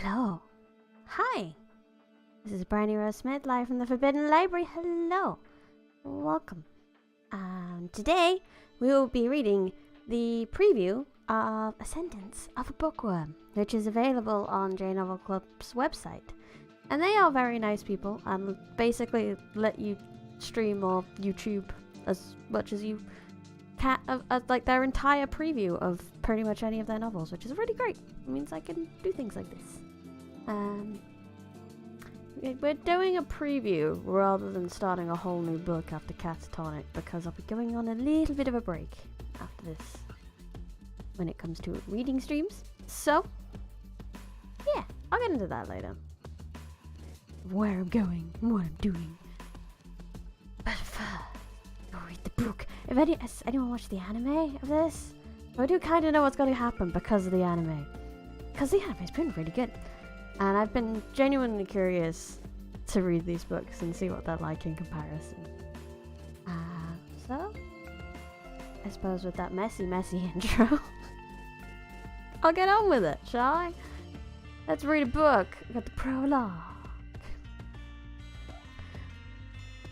Hello. Hi. This is Brandy Rose Smith, live from the Forbidden Library. Hello. Welcome. Today we will be reading the preview of A Sentence of a Bookworm, which is available on J Novel Club's website. And they are very nice people and basically let you stream or YouTube as much as you can, like their entire preview of pretty much any of their novels, which is really great. It means I can do things like this. We're doing a preview rather than starting a whole new book after Cat-a-tonic because I'll be going on a little bit of a break after this when it comes to reading streams. So, yeah, I'll get into that later. Where I'm going, what I'm doing. But first, I'll read the book. Has anyone watched the anime of this? I do kind of know what's going to happen because of the anime. Because the anime's been really good. And I've been genuinely curious to read these books and see what they're like in comparison. So, I suppose with that messy intro, I'll get on with it, shall I? Let's read a book. We've got the prologue.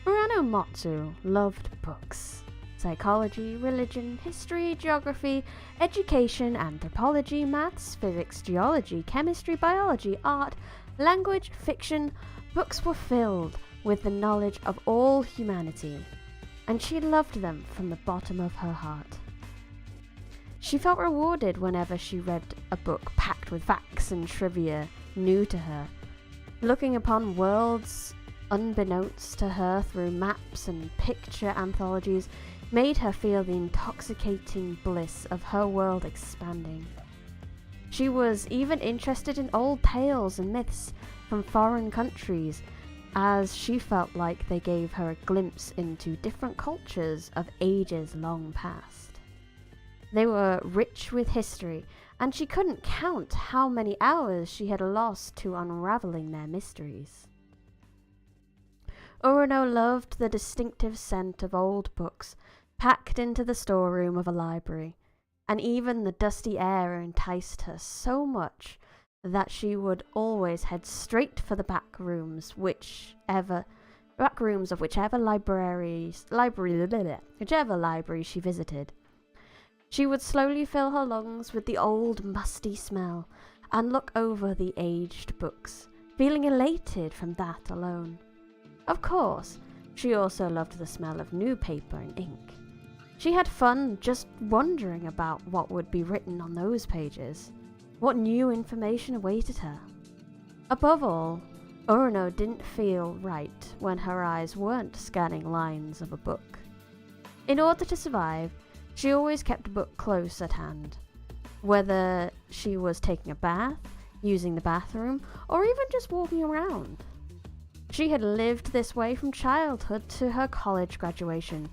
Murano Matsu loved books. Psychology, religion, history, geography, education, anthropology, maths, physics, geology, chemistry, biology, art, language, fiction. Books were filled with the knowledge of all humanity, and she loved them from the bottom of her heart. She felt rewarded whenever she read a book packed with facts and trivia new to her, looking upon worlds unbeknownst to her through maps and picture anthologies made her feel the intoxicating bliss of her world expanding. She was even interested in old tales and myths from foreign countries, as she felt like they gave her a glimpse into different cultures of ages long past. They were rich with history, and she couldn't count how many hours she had lost to unraveling their mysteries. Urano loved the distinctive scent of old books packed into the storeroom of a library, and even the dusty air enticed her so much that she would always head straight for the back rooms of whichever library she visited. She would slowly fill her lungs with the old musty smell and look over the aged books, feeling elated from that alone. Of course, she also loved the smell of new paper and ink. She had fun just wondering about what would be written on those pages, what new information awaited her. Above all, Urano didn't feel right when her eyes weren't scanning lines of a book. In order to survive, she always kept a book close at hand, whether she was taking a bath, using the bathroom, or even just walking around. She had lived this way from childhood to her college graduation,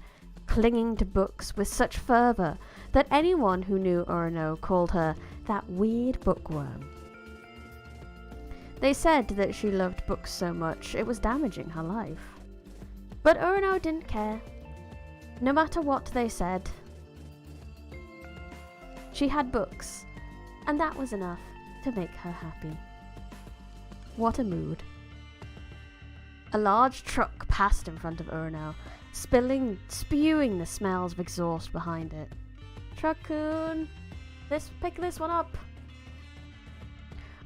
clinging to books with such fervour that anyone who knew Urano called her that weird bookworm. They said that she loved books so much it was damaging her life. But Urano didn't care. No matter what they said, she had books, and that was enough to make her happy. What a mood. A large truck passed in front of Urano, spewing the smells of exhaust behind it. Truckoon, pick this one up.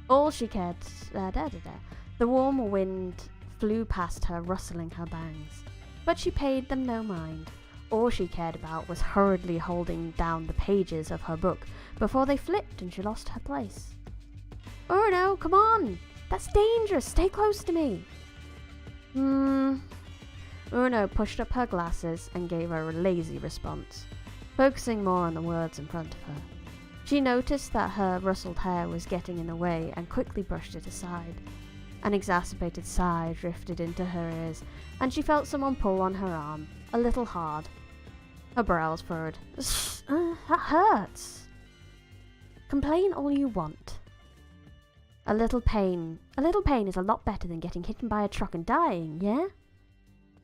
All she cared, the warm wind flew past her, rustling her bangs, but she paid them no mind. All she cared about was hurriedly holding down the pages of her book before they flipped and she lost her place. Urano, come on! That's dangerous! Stay close to me! Urano pushed up her glasses and gave her a lazy response, focusing more on the words in front of her. She noticed that her rustled hair was getting in the way and quickly brushed it aside. An exacerbated sigh drifted into her ears, and she felt someone pull on her arm, a little hard. Her brows furrowed. That hurts. Complain all you want. A little pain is a lot better than getting hit by a truck and dying, yeah?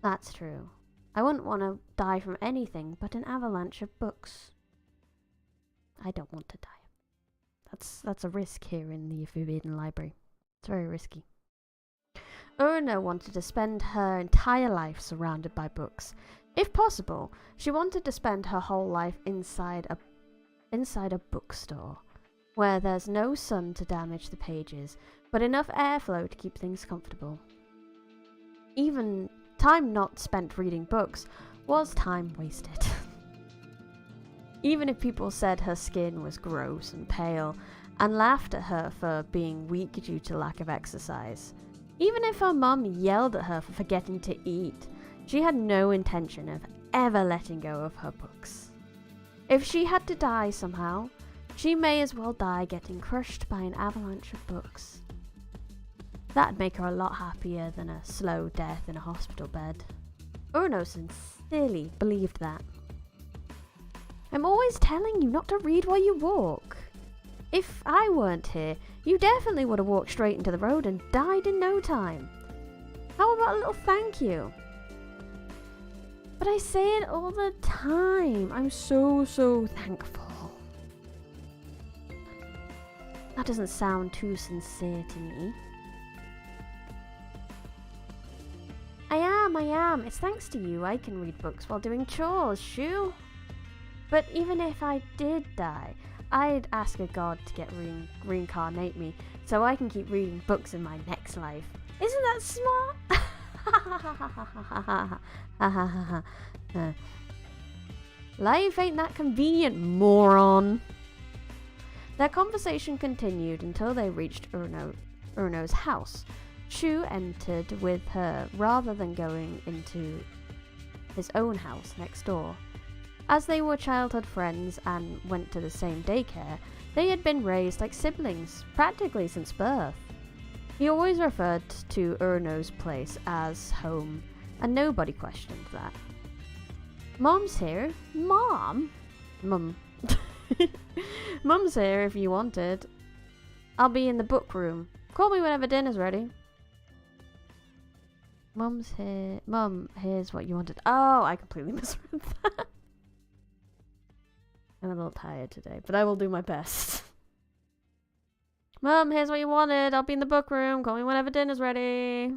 That's true. I wouldn't want to die from anything but an avalanche of books. I don't want to die. That's a risk here in the Forbidden Library. It's very risky. Urno wanted to spend her entire life surrounded by books. If possible, she wanted to spend her whole life inside a bookstore, where there's no sun to damage the pages, but enough airflow to keep things comfortable. Even time not spent reading books was time wasted. Even if people said her skin was gross and pale, and laughed at her for being weak due to lack of exercise. Even if her mum yelled at her for forgetting to eat, she had no intention of ever letting go of her books. If she had to die somehow, she may as well die getting crushed by an avalanche of books. That'd make her a lot happier than a slow death in a hospital bed. Urno sincerely believed that. I'm always telling you not to read while you walk. If I weren't here, you definitely would have walked straight into the road and died in no time. How about a little thank you? But I say it all the time. I'm so thankful. That doesn't sound too sincere to me. I am. It's thanks to you I can read books while doing chores, shoo. But even if I did die, I'd ask a god to get reincarnate me so I can keep reading books in my next life. Isn't that smart? Life ain't that convenient, moron. Their conversation continued until they reached Urno's house. Shu entered with her rather than going into his own house next door. As they were childhood friends and went to the same daycare, they had been raised like siblings, practically since birth. He always referred to Urno's place as home, and nobody questioned that. Mom's here. Mum. Mum's here if you wanted. I'll be in the book room. Call me whenever dinner's ready. Mum's here. Mum, here's what you wanted. Oh, I completely misread that. I'm a little tired today, but I will do my best. Mum, here's what you wanted. I'll be in the book room. Call me whenever dinner's ready.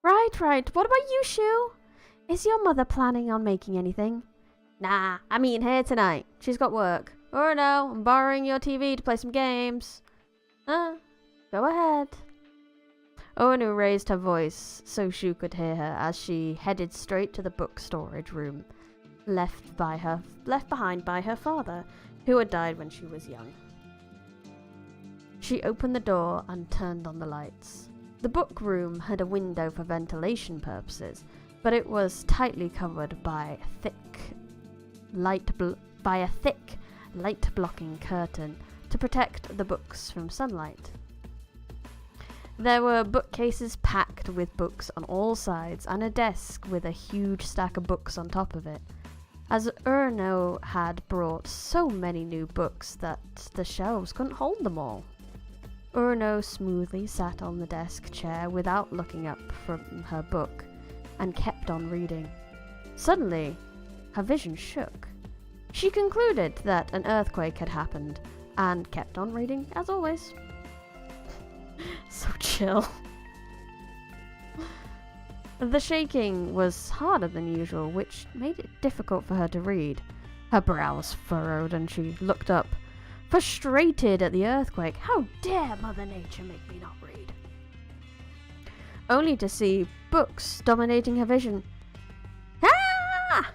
Right. What about you, Shu? Is your mother planning on making anything? Nah, I'm eating here tonight. She's got work. Or no, I'm borrowing your TV to play some games. Go ahead. Onu raised her voice so Shu could hear her as she headed straight to the book storage room, left behind by her father, who had died when she was young. She opened the door and turned on the lights. The book room had a window for ventilation purposes, but it was tightly covered by a thick light-blocking curtain to protect the books from sunlight. There were bookcases packed with books on all sides and a desk with a huge stack of books on top of it, as Urno had brought so many new books that the shelves couldn't hold them all. Urno smoothly sat on the desk chair without looking up from her book and kept on reading. Suddenly, her vision shook. She concluded that an earthquake had happened and kept on reading as always. So chill. The shaking was harder than usual, which made it difficult for her to read. Her brows furrowed and she looked up, frustrated at the earthquake. How dare Mother Nature make me not read? Only to see books dominating her vision. Ah!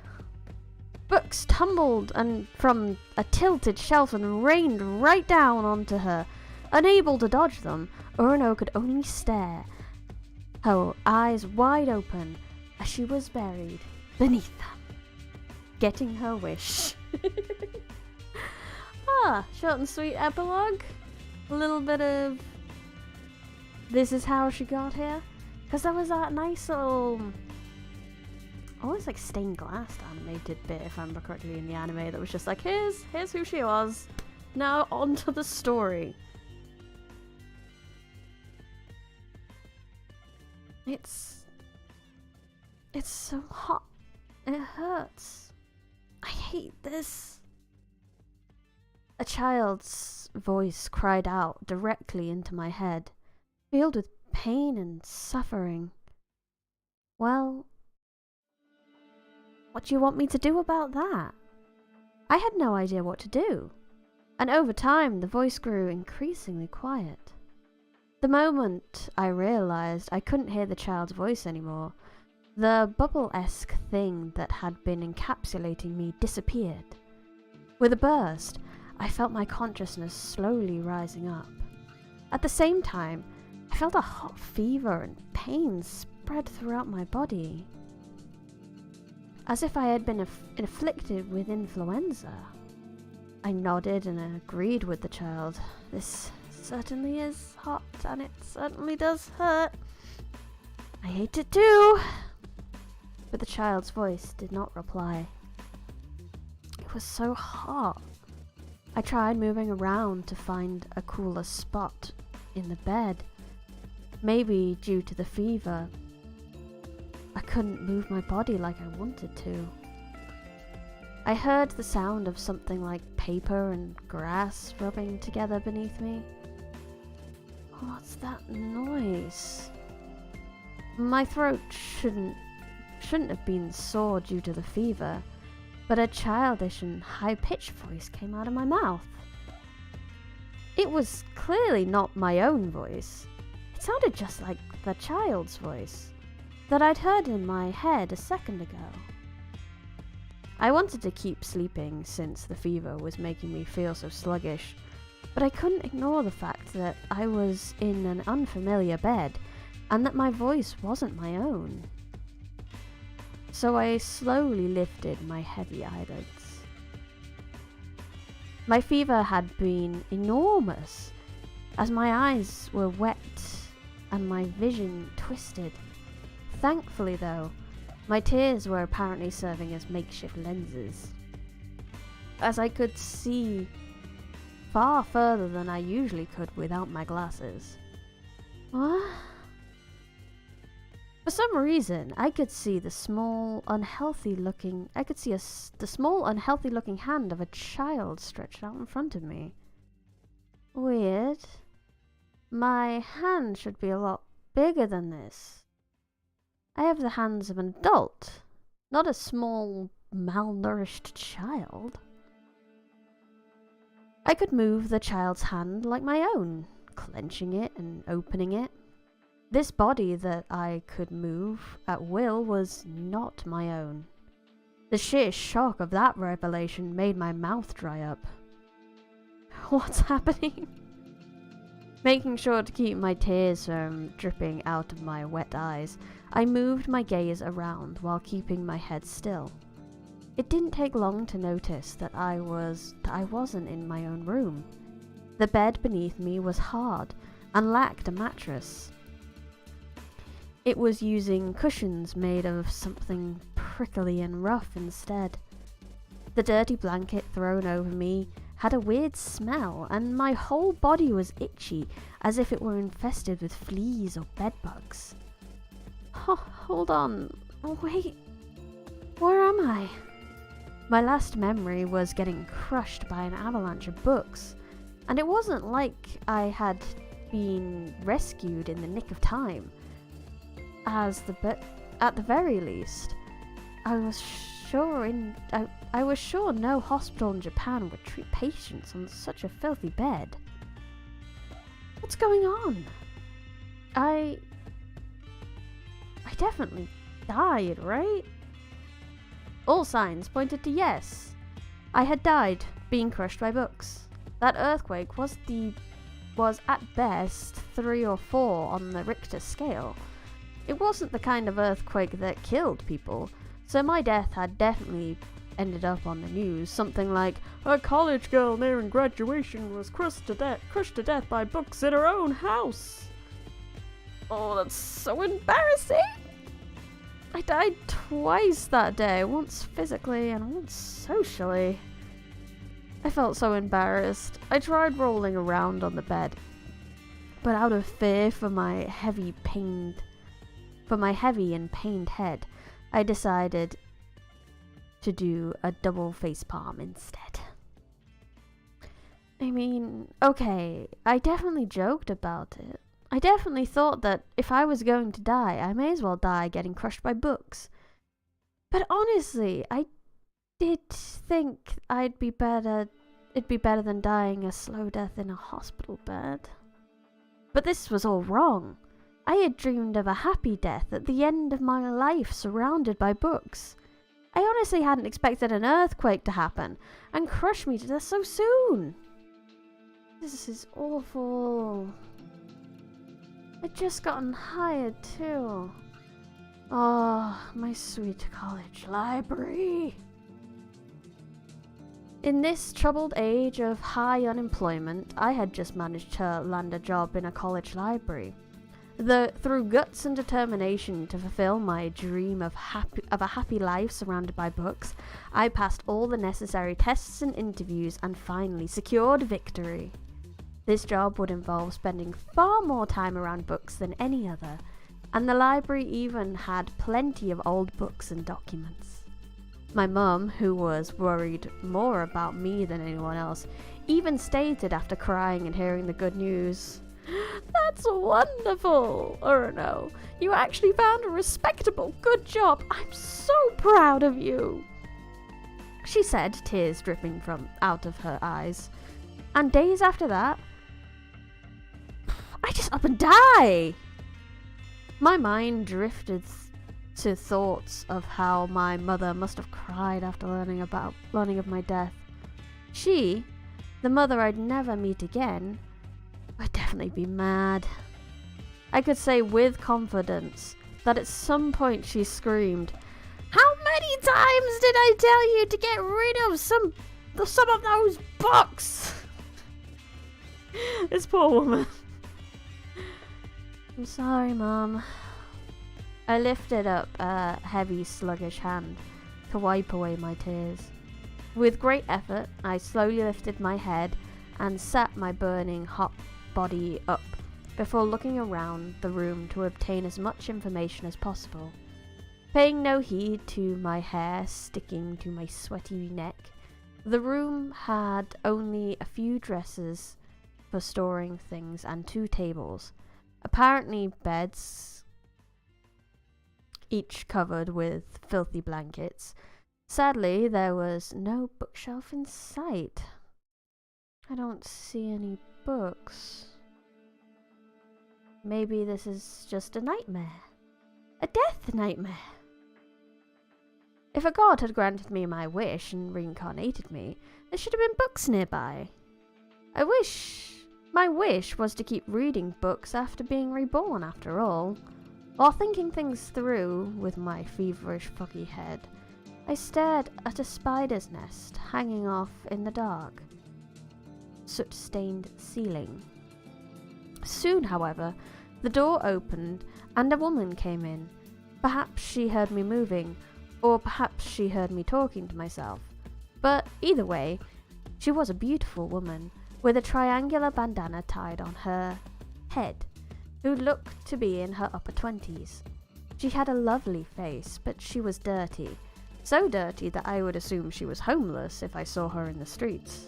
Books tumbled from a tilted shelf and rained right down onto her. Unable to dodge them, Urno could only stare, her eyes wide open, as she was buried beneath them, getting her wish. Short and sweet epilogue. A little bit of this is how she got here. Because there was that nice little, almost like stained glass animated bit, if I remember correctly, in the anime that was just like, here's who she was. Now on to the story. It's so hot. It hurts. I hate this. A child's voice cried out directly into my head, filled with pain and suffering. Well, what do you want me to do about that? I had no idea what to do, and over time the voice grew increasingly quiet. The moment I realized I couldn't hear the child's voice anymore, the bubble-esque thing that had been encapsulating me disappeared. With a burst, I felt my consciousness slowly rising up. At the same time, I felt a hot fever and pain spread throughout my body, as if I had been afflicted with influenza. I nodded and agreed with the child. This certainly is hot, and it certainly does hurt. I hate it too. But the child's voice did not reply. It was so hot. I tried moving around to find a cooler spot in the bed. Maybe due to the fever, I couldn't move my body like I wanted to. I heard the sound of something like paper and grass rubbing together beneath me. What's that noise? My throat shouldn't have been sore due to the fever, but a childish and high-pitched voice came out of my mouth. It was clearly not my own voice. It sounded just like the child's voice that I'd heard in my head a second ago. I wanted to keep sleeping since the fever was making me feel so sluggish, but I couldn't ignore the fact that I was in an unfamiliar bed and that my voice wasn't my own. So I slowly lifted my heavy eyelids. My fever had been enormous, as my eyes were wet and my vision twisted. Thankfully though, my tears were apparently serving as makeshift lenses, as I could see far further than I usually could without my glasses. What? For some reason, I could see the small, unhealthy-looking hand of a child stretched out in front of me. Weird. My hand should be a lot bigger than this. I have the hands of an adult, not a small, malnourished child. I could move the child's hand like my own, clenching it and opening it. This body that I could move at will was not my own. The sheer shock of that revelation made my mouth dry up. What's happening? Making sure to keep my tears from dripping out of my wet eyes, I moved my gaze around while keeping my head still. It didn't take long to notice that I wasn't in my own room. The bed beneath me was hard and lacked a mattress. It was using cushions made of something prickly and rough instead. The dirty blanket thrown over me had a weird smell, and my whole body was itchy, as if it were infested with fleas or bedbugs. Oh, hold on. Wait. Where am I? My last memory was getting crushed by an avalanche of books, and it wasn't like I had been rescued in the nick of time. At the very least, I was sure no hospital in Japan would treat patients on such a filthy bed. What's going on? I definitely died, right? All signs pointed to yes. I had died, being crushed by books. That earthquake was at best 3 or 4 on the Richter scale. It wasn't the kind of earthquake that killed people, so my death had definitely ended up on the news. Something like, a college girl nearing graduation was crushed to death by books in her own house. Oh, that's so embarrassing! I died twice that day, once physically and once socially. I felt so embarrassed. I tried rolling around on the bed, but out of fear for my heavy and pained head, I decided to do a double facepalm instead. I mean, okay, I definitely joked about it. I definitely thought that if I was going to die, I may as well die getting crushed by books. But honestly, I did think it'd be better than dying a slow death in a hospital bed. But this was all wrong. I had dreamed of a happy death at the end of my life surrounded by books. I honestly hadn't expected an earthquake to happen and crush me to death so soon. This is awful. I'd just gotten hired too. Oh, my sweet college library. In this troubled age of high unemployment, I had just managed to land a job in a college library. Through guts and determination to fulfill my dream of a happy life surrounded by books, I passed all the necessary tests and interviews and finally secured victory. This job would involve spending far more time around books than any other, and the library even had plenty of old books and documents. My mum, who was worried more about me than anyone else, even stated after crying and hearing the good news, "That's wonderful, or no, you actually found a respectable, good job. I'm so proud of you," she said, tears dripping from out of her eyes. And days after that, I just up and die. My mind drifted to thoughts of how my mother must have cried after learning of my death. She, the mother I'd never meet again, would definitely be mad. I could say with confidence that at some point she screamed, "How many times did I tell you to get rid of some of those books?" This poor woman. "I'm sorry, Mum." I lifted up a heavy, sluggish hand to wipe away my tears. With great effort, I slowly lifted my head and sat my burning hot body up before looking around the room to obtain as much information as possible. Paying no heed to my hair sticking to my sweaty neck, the room had only a few dressers for storing things and 2 tables, apparently beds, each covered with filthy blankets. Sadly, there was no bookshelf in sight. I don't see any books. Maybe this is just a nightmare. A death nightmare. If a god had granted me my wish and reincarnated me, there should have been books nearby. My wish was to keep reading books after being reborn, after all. While thinking things through with my feverish, foggy head, I stared at a spider's nest hanging off in the dark, soot-stained ceiling. Soon, however, the door opened and a woman came in. Perhaps she heard me moving, or perhaps she heard me talking to myself. But either way, she was a beautiful woman with a triangular bandana tied on her head, who looked to be in her upper 20s. She had a lovely face, but she was dirty. So dirty that I would assume she was homeless if I saw her in the streets.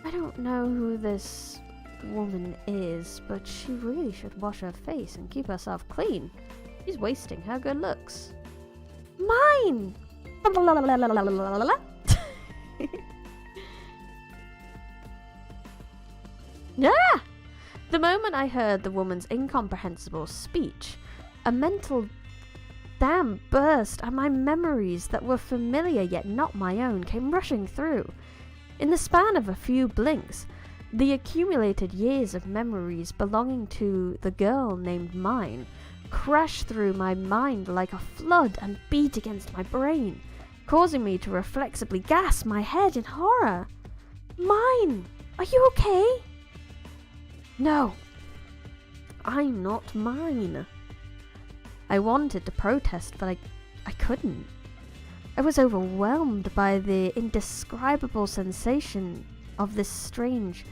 I don't know who this woman is, but she really should wash her face and keep herself clean. She's wasting her good looks. Mine! Yeah! The moment I heard the woman's incomprehensible speech, a mental dam burst and my memories that were familiar yet not my own came rushing through. In the span of a few blinks, the accumulated years of memories belonging to the girl named Mine crashed through my mind like a flood and beat against my brain, causing me to reflexively gasp my head in horror. "Mine! Are you okay?" "No, I'm not mine." I wanted to protest, but I couldn't. I was overwhelmed by the indescribable sensation of this strange,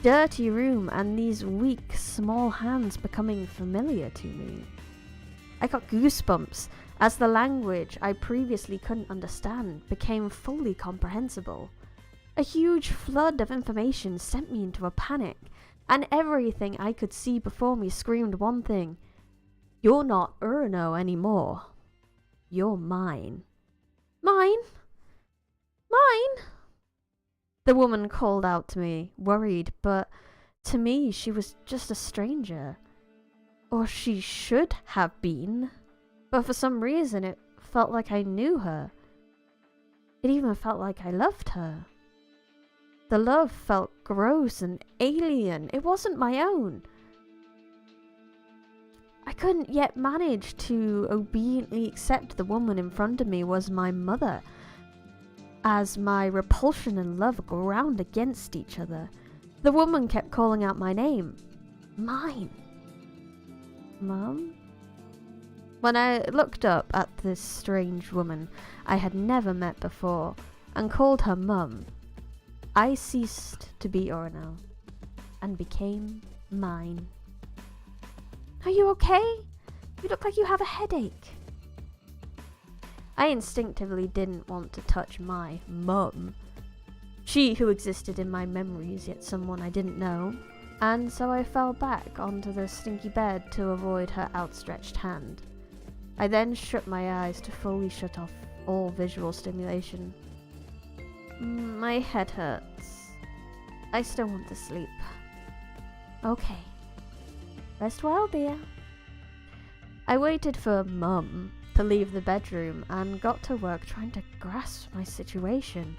dirty room and these weak, small hands becoming familiar to me. I got goosebumps as the language I previously couldn't understand became fully comprehensible. A huge flood of information sent me into a panic, and everything I could see before me screamed one thing. You're not Urno anymore. You're mine. Mine? Mine? The woman called out to me, worried, but to me she was just a stranger. Or she should have been, but for some reason it felt like I knew her. It even felt like I loved her. The love felt gross and alien. It wasn't my own. I couldn't yet manage to obediently accept the woman in front of me was my mother, as my repulsion and love ground against each other. The woman kept calling out my name. Mine. Mum? When I looked up at this strange woman I had never met before and called her Mum, I ceased to be Ornell and became mine. Are you okay? You look like you have a headache. I instinctively didn't want to touch my mum, she who existed in my memories, yet someone I didn't know, and so I fell back onto the stinky bed to avoid her outstretched hand. I then shut my eyes to fully shut off all visual stimulation. My head hurts. I still want to sleep. Okay. Rest well, dear. I waited for Mum to leave the bedroom and got to work trying to grasp my situation.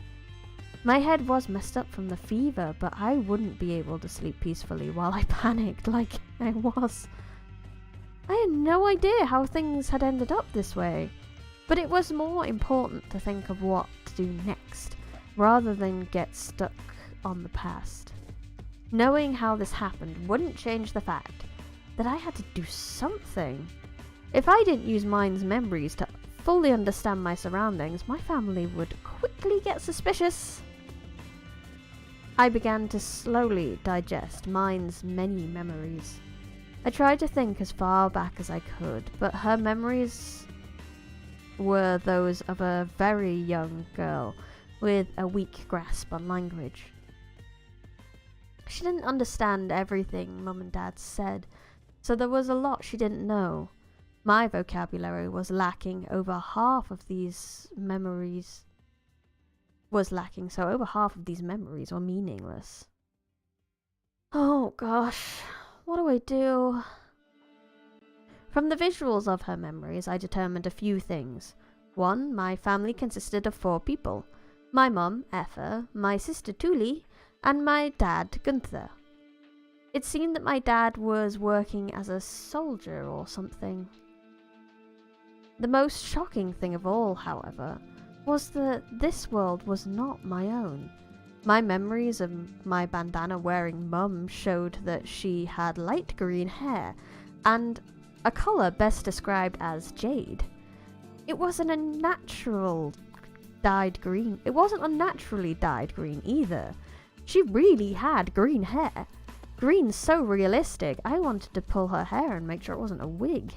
My head was messed up from the fever, but I wouldn't be able to sleep peacefully while I panicked like I was. I had no idea how things had ended up this way, but it was more important to think of what to do next, rather than get stuck on the past. Knowing how this happened wouldn't change the fact that I had to do something. If I didn't use mind's memories to fully understand my surroundings, my family would quickly get suspicious. I began to slowly digest mind's many memories. I tried to think as far back as I could, but her memories were those of a very young girl with a weak grasp on language. She didn't understand everything Mum and Dad said, so there was a lot she didn't know. My vocabulary was lacking, so over half of these memories were meaningless. Oh gosh, what do I do? From the visuals of her memories, I determined a few things. 1. My family consisted of 4 people. My mum, Effa, my sister Tuli, and my dad, Gunther. It seemed that my dad was working as a soldier or something. The most shocking thing of all, however, was that this world was not my own. My memories of my bandana-wearing mum showed that she had light green hair, and a colour best described as jade. It wasn't a natural dyed green. It wasn't unnaturally dyed green either. She really had green hair. Green so realistic, I wanted to pull her hair and make sure it wasn't a wig.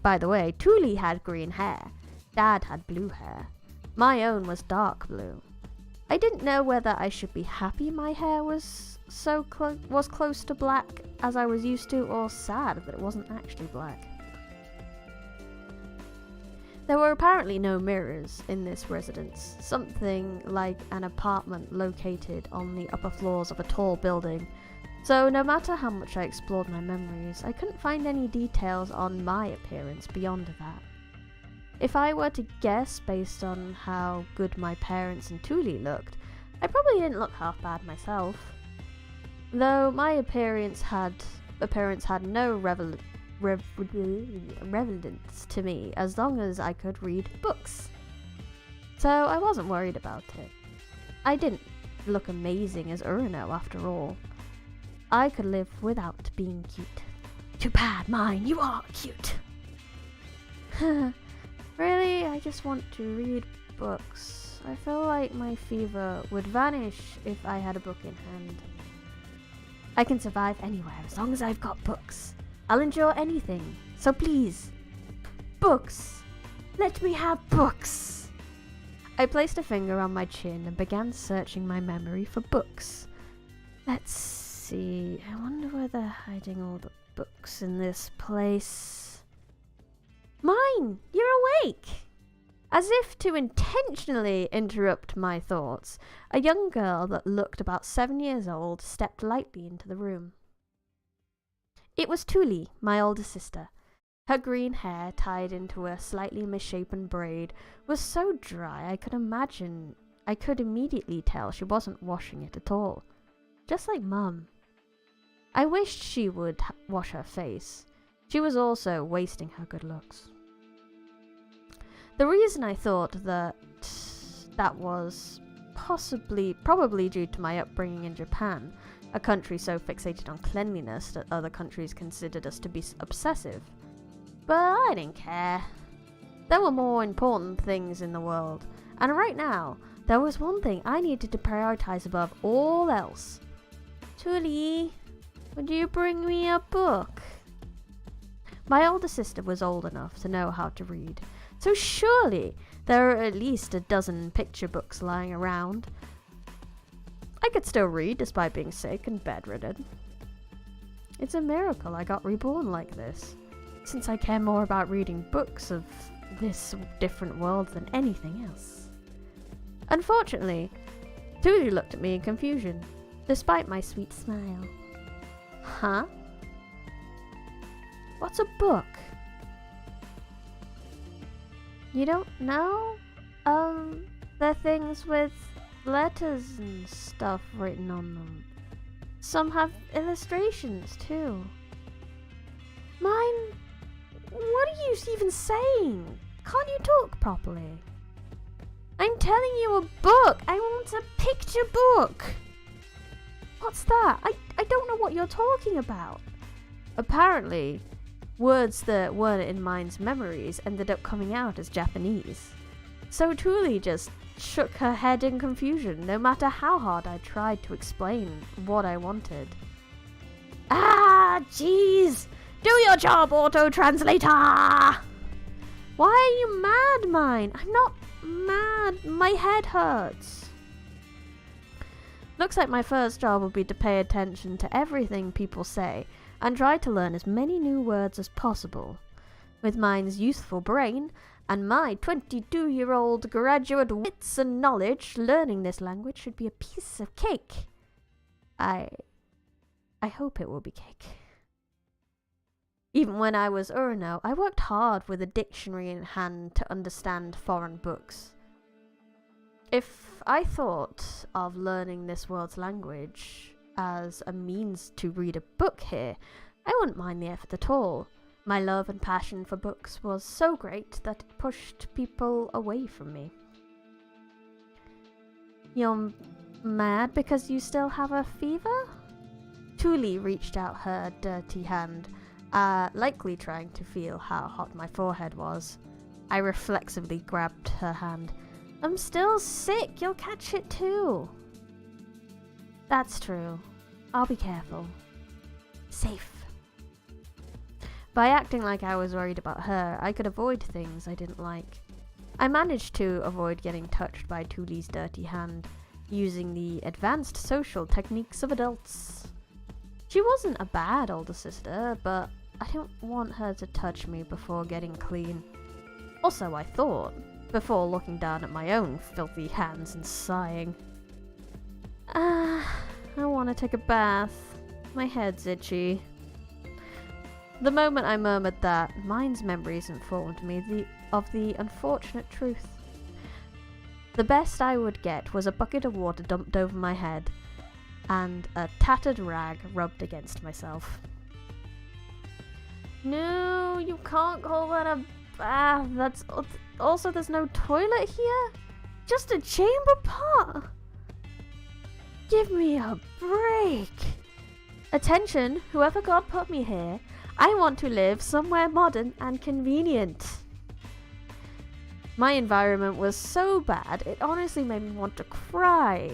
By the way, Tuli had green hair. Dad had blue hair. My own was dark blue. I didn't know whether I should be happy my hair was close to black as I was used to, or sad that it wasn't actually black. There were apparently no mirrors in this residence, something like an apartment located on the upper floors of a tall building. So no matter how much I explored my memories, I couldn't find any details on my appearance beyond that. If I were to guess based on how good my parents and Tuli looked, I probably didn't look half bad myself. Though my appearance had no relevance to me as long as I could read books. So I wasn't worried about it. I didn't look amazing as Urno after all. I could live without being cute. Too bad, mine, you are cute. Really, I just want to read books. I feel like my fever would vanish if I had a book in hand. I can survive anywhere as long as I've got books. I'll endure anything, so please, books. Let me have books. I placed a finger on my chin and began searching my memory for books. Let's see, I wonder where they're hiding all the books in this place. Mine! You're awake! As if to intentionally interrupt my thoughts, a young girl that looked about 7 years old stepped lightly into the room. It was Tuli, my older sister. Her green hair, tied into a slightly misshapen braid, was so dry I could immediately tell she wasn't washing it at all. Just like Mum. I wished she would wash her face. She was also wasting her good looks. The reason I thought that was probably due to my upbringing in Japan, a country so fixated on cleanliness that other countries considered us to be obsessive. But I didn't care. There were more important things in the world, and right now, there was one thing I needed to prioritize above all else. Tuli, would you bring me a book? My older sister was old enough to know how to read, so surely there are at least a dozen picture books lying around. I could still read despite being sick and bedridden. It's a miracle I got reborn like this, since I care more about reading books of this different world than anything else. Unfortunately, Tuli looked at me in confusion, despite my sweet smile. Huh? What's a book? You don't know? They're things with letters and stuff written on them. Some have illustrations too. Mine? What are you even saying? Can't you talk properly? I'm telling you a book! I want a picture book! What's that? I don't know what you're talking about. Apparently, words that weren't in Mine's memories ended up coming out as Japanese. So Tuli just shook her head in confusion, no matter how hard I tried to explain what I wanted. Ah, jeez! Do your job, auto-translator! Why are you mad, Mine? I'm not mad. My head hurts. Looks like my first job will be to pay attention to everything people say and try to learn as many new words as possible. With Mine's youthful brain and my 22-year-old graduate wits and knowledge, learning this language should be a piece of cake. I hope it will be cake. Even when I was Urno, I worked hard with a dictionary in hand to understand foreign books. If I thought of learning this world's language as a means to read a book here, I wouldn't mind the effort at all. My love and passion for books was so great that it pushed people away from me. You're mad because you still have a fever? Tuli reached out her dirty hand, likely trying to feel how hot my forehead was. I reflexively grabbed her hand. I'm still sick, you'll catch it too. That's true. I'll be careful. Safe. By acting like I was worried about her, I could avoid things I didn't like. I managed to avoid getting touched by Tuli's dirty hand, using the advanced social techniques of adults. She wasn't a bad older sister, but I didn't want her to touch me before getting clean. Also, I thought, before looking down at my own filthy hands and sighing. I want to take a bath. My head's itchy. The moment I murmured that, Mine's memories informed me of the unfortunate truth. The best I would get was a bucket of water dumped over my head, and a tattered rag rubbed against myself. No, you can't call that a bath. That's also, there's no toilet here. Just a chamber pot. Give me a break. Attention, whoever God put me here. I want to live somewhere modern and convenient. My environment was so bad, it honestly made me want to cry.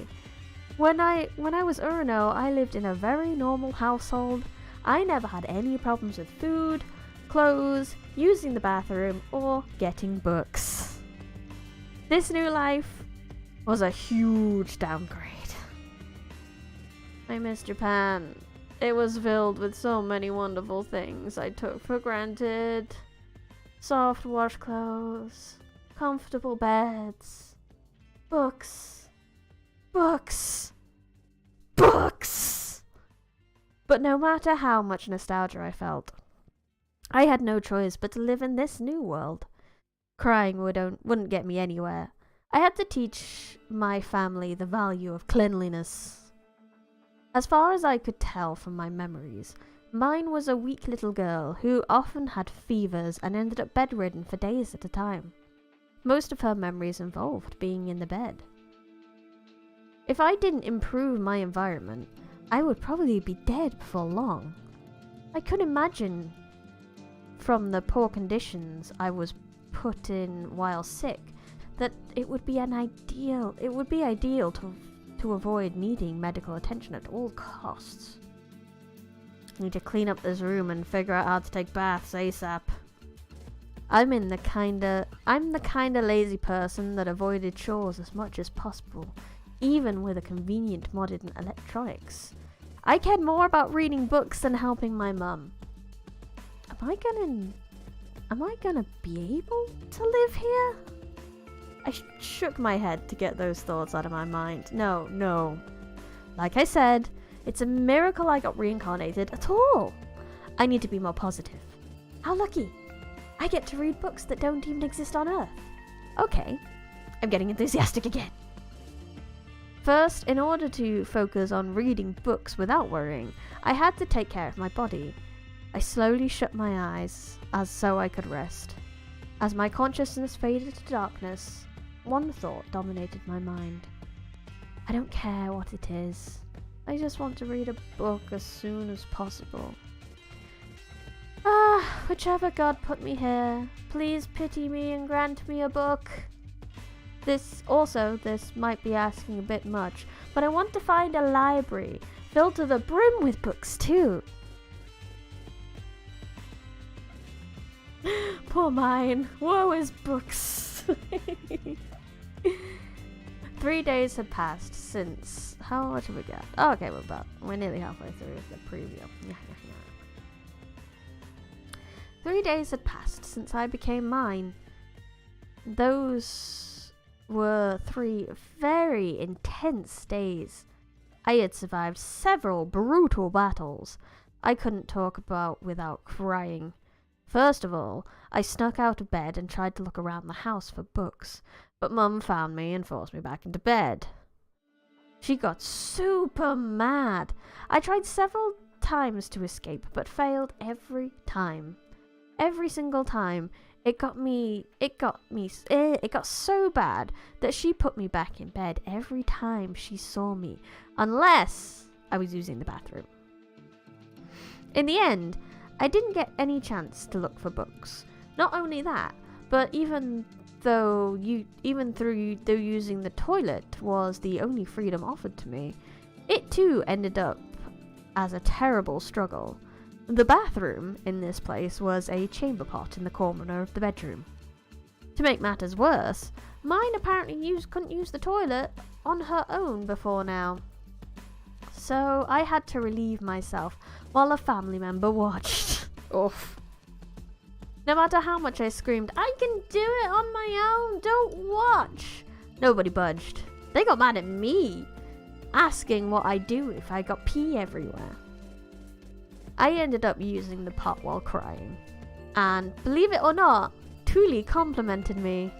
When I was Urno, I lived in a very normal household. I never had any problems with food, clothes, using the bathroom, or getting books. This new life was a huge downgrade. I miss Japan. It was filled with so many wonderful things I took for granted. Soft washcloths, comfortable beds, books, books, books. But no matter how much nostalgia I felt, I had no choice but to live in this new world. Crying wouldn't get me anywhere. I had to teach my family the value of cleanliness. As far as I could tell from my memories, mine was a weak little girl who often had fevers and ended up bedridden for days at a time. Most of her memories involved being in the bed. If I didn't improve my environment, I would probably be dead before long. I could imagine, from the poor conditions I was put in while sick, that it would be ideal to avoid needing medical attention at all costs. I need to clean up this room and figure out how to take baths ASAP. I'm the kinda lazy person that avoided chores as much as possible, even with a convenient modern electronics. I cared more about reading books than helping my mum. Am I gonna be able to live here? I shook my head to get those thoughts out of my mind. No. Like I said, it's a miracle I got reincarnated at all. I need to be more positive. How lucky. I get to read books that don't even exist on Earth. Okay, I'm getting enthusiastic again. First, in order to focus on reading books without worrying, I had to take care of my body. I slowly shut my eyes as so I could rest. As my consciousness faded to darkness, one thought dominated my mind. I don't care what it is. I just want to read a book as soon as possible. Whichever God put me here, please pity me and grant me a book. This might be asking a bit much, but I want to find a library filled to the brim with books too. Poor mine. Woe is books. 3 days had passed since... How much have we got? Oh, okay, we're nearly halfway through the preview. 3 days had passed since I became mine. Those were 3 very intense days. I had survived several brutal battles I couldn't talk about without crying. First of all, I snuck out of bed and tried to look around the house for books, but Mum found me and forced me back into bed. She got super mad. I tried several times to escape, but failed every time. Every single time. It got so bad that she put me back in bed every time she saw me, unless I was using the bathroom. In the end, I didn't get any chance to look for books. Not only that, but even though using the toilet was the only freedom offered to me, it too ended up as a terrible struggle. The bathroom in this place was a chamber pot in the corner of the bedroom. To make matters worse, mine apparently couldn't use the toilet on her own before now. So I had to relieve myself while a family member watched. Oof. No matter how much I screamed, I can do it on my own, don't watch, nobody budged. They got mad at me, asking what I'd do if I got pee everywhere. I ended up using the pot while crying, and believe it or not, Tuli complimented me.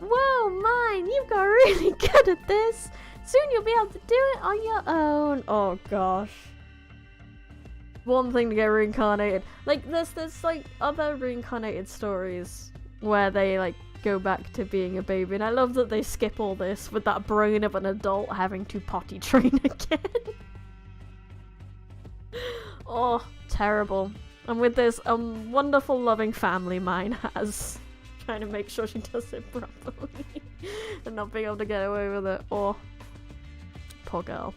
Whoa, mine, you got really good at this. Soon you'll be able to do it on your own. Oh gosh. One thing to get reincarnated. Like, there's like other reincarnated stories where they like go back to being a baby, and I love that they skip all this with that brain of an adult having to potty train again. Oh, terrible. And with this wonderful loving family mine has, trying to make sure she does it properly and not being able to get away with it. Oh, poor girl.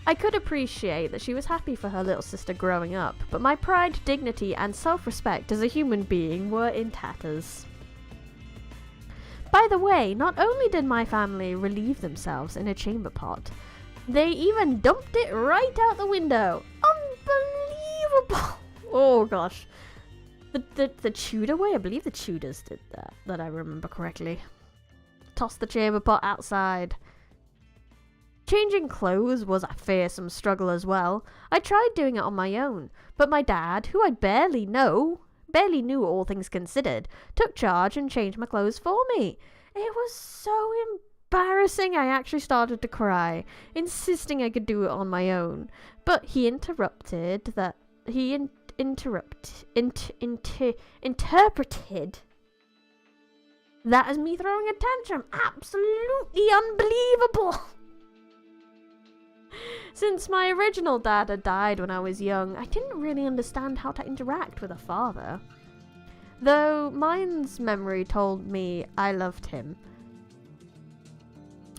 I could appreciate that she was happy for her little sister growing up, but my pride, dignity, and self-respect as a human being were in tatters. By the way, not only did my family relieve themselves in a chamber pot, they even dumped it right out the window. Unbelievable! Oh gosh. The Tudor way? I believe the Tudors did that I remember correctly. Tossed the chamber pot outside. Changing clothes was a fearsome struggle as well. I tried doing it on my own, but my dad, who I barely knew all things considered, took charge and changed my clothes for me. It was so embarrassing I actually started to cry, insisting I could do it on my own. But he interpreted that as me throwing a tantrum. Absolutely unbelievable. Since my original dad had died when I was young, I didn't really understand how to interact with a father. Though mine's memory told me I loved him,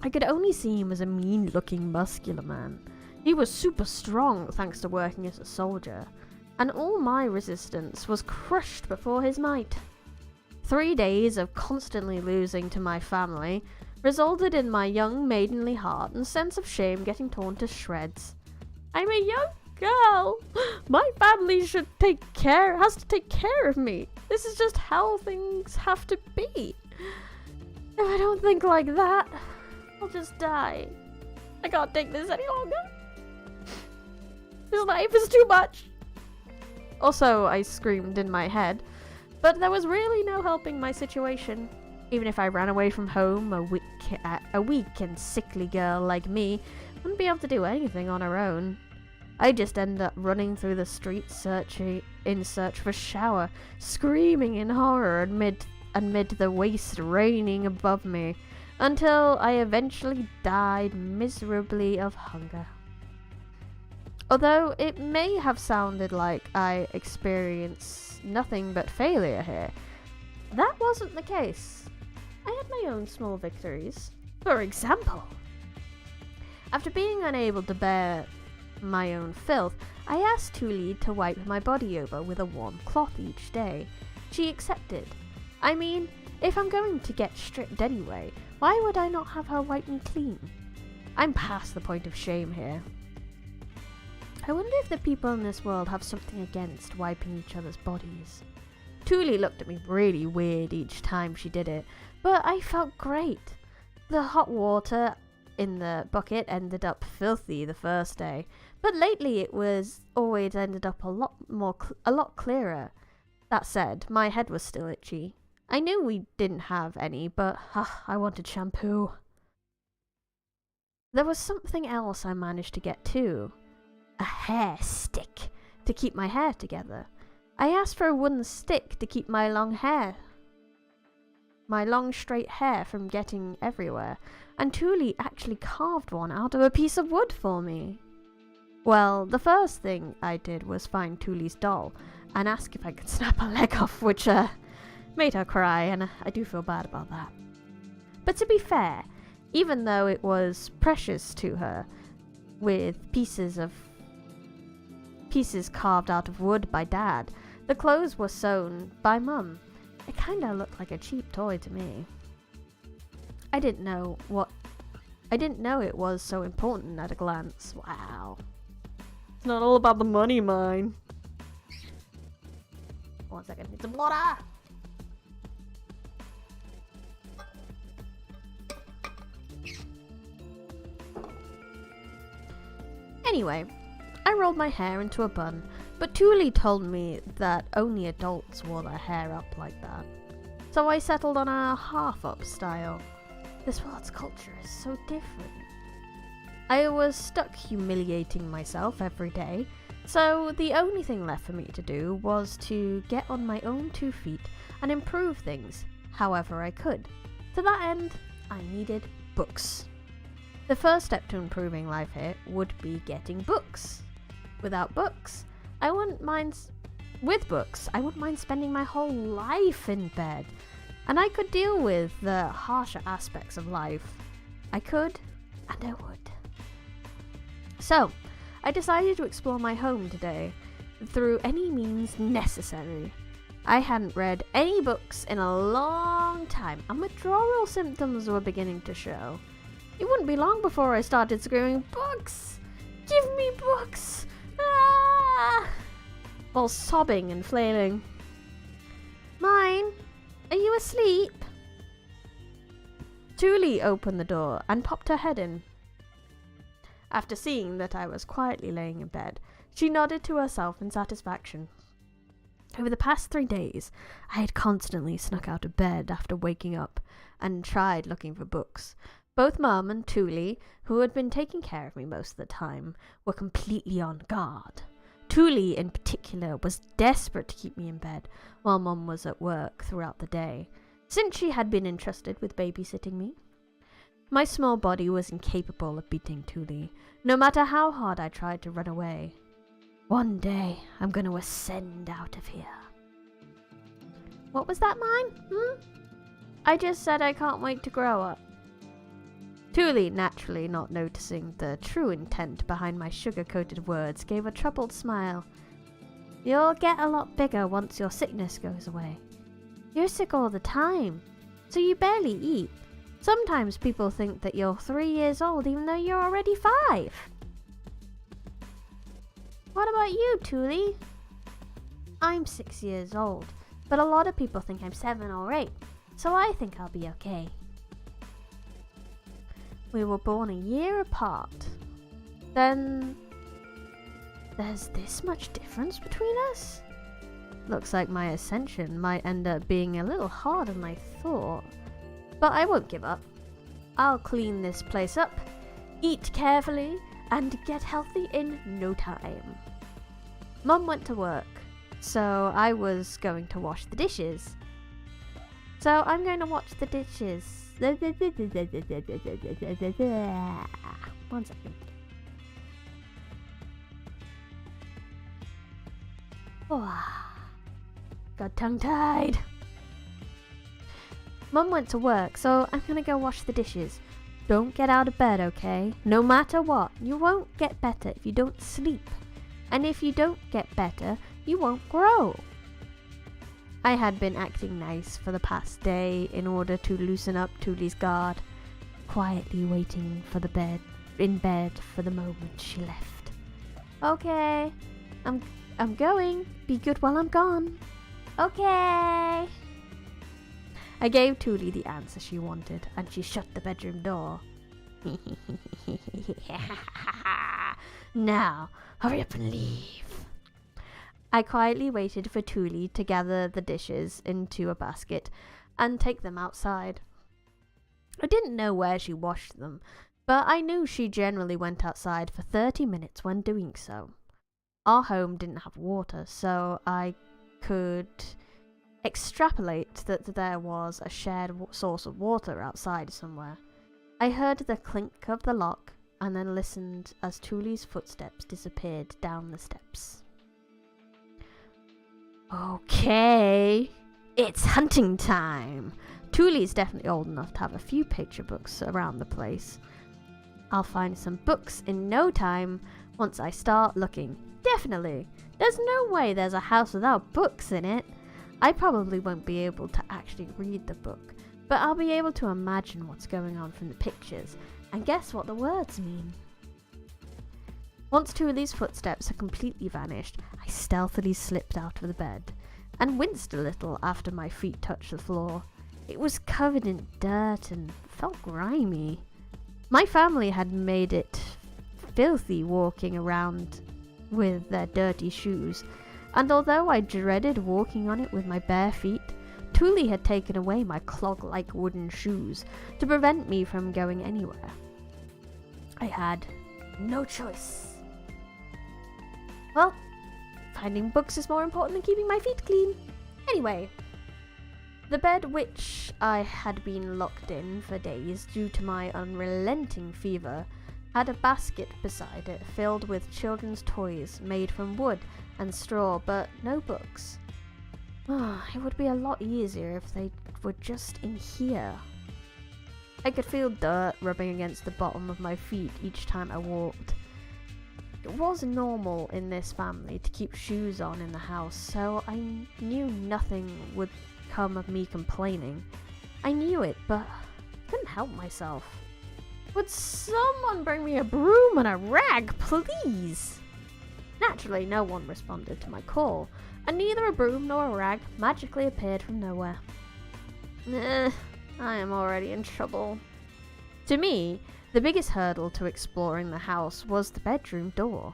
I could only see him as a mean-looking, muscular man. He was super strong thanks to working as a soldier, and all my resistance was crushed before his might. 3 days of constantly losing to my family resulted in my young maidenly heart and sense of shame getting torn to shreds. I'm a young girl. My family has to take care of me. This is just how things have to be. If I don't think like that, I'll just die. I can't take this any longer. This life is too much. Also, I screamed in my head, but there was really no helping my situation. Even if I ran away from home, a weak and sickly girl like me wouldn't be able to do anything on her own. I just ended up running through the streets in search of a shower, screaming in horror amid the waste raining above me, until I eventually died miserably of hunger. Although it may have sounded like I experienced nothing but failure here, that wasn't the case. I had my own small victories. For example, after being unable to bear my own filth, I asked Tuli to wipe my body over with a warm cloth each day. She accepted. I mean, if I'm going to get stripped anyway, why would I not have her wipe me clean? I'm past the point of shame here. I wonder if the people in this world have something against wiping each other's bodies. Tuli looked at me really weird each time she did it, but I felt great. The hot water in the bucket ended up filthy the first day, but lately it was always ended up a lot clearer. That said, my head was still itchy. I knew we didn't have any, but I wanted shampoo. There was something else I managed to get too. A hair stick to keep my hair together. I asked for a wooden stick to keep my long straight hair from getting everywhere, and Tuli actually carved one out of a piece of wood for me. Well, the first thing I did was find Tuli's doll and ask if I could snap her leg off, which made her cry, and I do feel bad about that. But to be fair, even though it was precious to her, with pieces carved out of wood by Dad, the clothes were sewn by Mum. It kinda looked like a cheap toy to me. I didn't know it was so important at a glance. Wow. It's not all about the money, mine. 1 second, it's a blotter! Anyway, I rolled my hair into a bun, but Tuli told me that only adults wore their hair up like that. So I settled on a half-up style. This world's culture is so different. I was stuck humiliating myself every day, so the only thing left for me to do was to get on my own 2 feet and improve things however I could. To that end, I needed books. The first step to improving life here would be getting books. With books, I wouldn't mind spending my whole life in bed, and I could deal with the harsher aspects of life. I could, and I would. So, I decided to explore my home today through any means necessary. I hadn't read any books in a long time, and withdrawal symptoms were beginning to show. It wouldn't be long before I started screaming, "Books! Give me books! Ah!" while sobbing and flailing. "Mine, are you asleep?" Tuli opened the door and popped her head in. After seeing that I was quietly laying in bed, she nodded to herself in satisfaction. Over the past 3 days, I had constantly snuck out of bed after waking up and tried looking for books. Both Mum and Tuli, who had been taking care of me most of the time, were completely on guard. Tuli, in particular, was desperate to keep me in bed while Mum was at work throughout the day, since she had been entrusted with babysitting me. My small body was incapable of beating Tuli, no matter how hard I tried to run away. One day, I'm going to ascend out of here. What was that, mine? I just said I can't wait to grow up. Tuli, naturally not noticing the true intent behind my sugar-coated words, gave a troubled smile. You'll get a lot bigger once your sickness goes away. You're sick all the time, so you barely eat. Sometimes people think that you're 3 years old even though you're already 5. What about you, Tuli? I'm 6 years old, but a lot of people think I'm 7 or 8, so I think I'll be okay. We were born a year apart. Then there's this much difference between us? Looks like my ascension might end up being a little harder than I thought. But I won't give up. I'll clean this place up, eat carefully, and get healthy in no time. Mum went to work, so I was going to wash the dishes. So I'm going to watch the dishes. 1 second. Got tongue-tied. Mum went to work, so I'm gonna go wash the dishes. Don't get out of bed, okay? No matter what, you won't get better if you don't sleep. And if you don't get better, you won't grow. I had been acting nice for the past day in order to loosen up Tuli's guard, quietly waiting for in bed for the moment she left. Okay, I'm going. Be good while I'm gone. Okay. I gave Tuli the answer she wanted, and she shut the bedroom door. Now, hurry up and leave. I quietly waited for Tuli to gather the dishes into a basket and take them outside. I didn't know where she washed them, but I knew she generally went outside for 30 minutes when doing so. Our home didn't have water, so I could extrapolate that there was a shared source of water outside somewhere. I heard the clink of the lock and then listened as Tuli's footsteps disappeared down the steps. Okay, it's hunting time. Tuli's definitely old enough to have a few picture books around the place. I'll find some books in no time once I start looking. Definitely. There's no way there's a house without books in it. I probably won't be able to actually read the book, but I'll be able to imagine what's going on from the pictures and guess what the words mean. Once Tuli's footsteps had completely vanished, I stealthily slipped out of the bed and winced a little after my feet touched the floor. It was covered in dirt and felt grimy. My family had made it filthy walking around with their dirty shoes, and although I dreaded walking on it with my bare feet, Tuli had taken away my clog-like wooden shoes to prevent me from going anywhere. I had no choice. Well, finding books is more important than keeping my feet clean. Anyway, the bed, which I had been locked in for days due to my unrelenting fever, had a basket beside it filled with children's toys made from wood and straw, but no books. It would be a lot easier if they were just in here. I could feel dirt rubbing against the bottom of my feet each time I walked. was normal in this family to keep shoes on in the house, so I knew nothing would come of me complaining. I knew it, but I couldn't help myself. Would someone bring me a broom and a rag, please? Naturally, no one responded to my call, and neither a broom nor a rag magically appeared from nowhere. I am already in trouble. To me, the biggest hurdle to exploring the house was the bedroom door.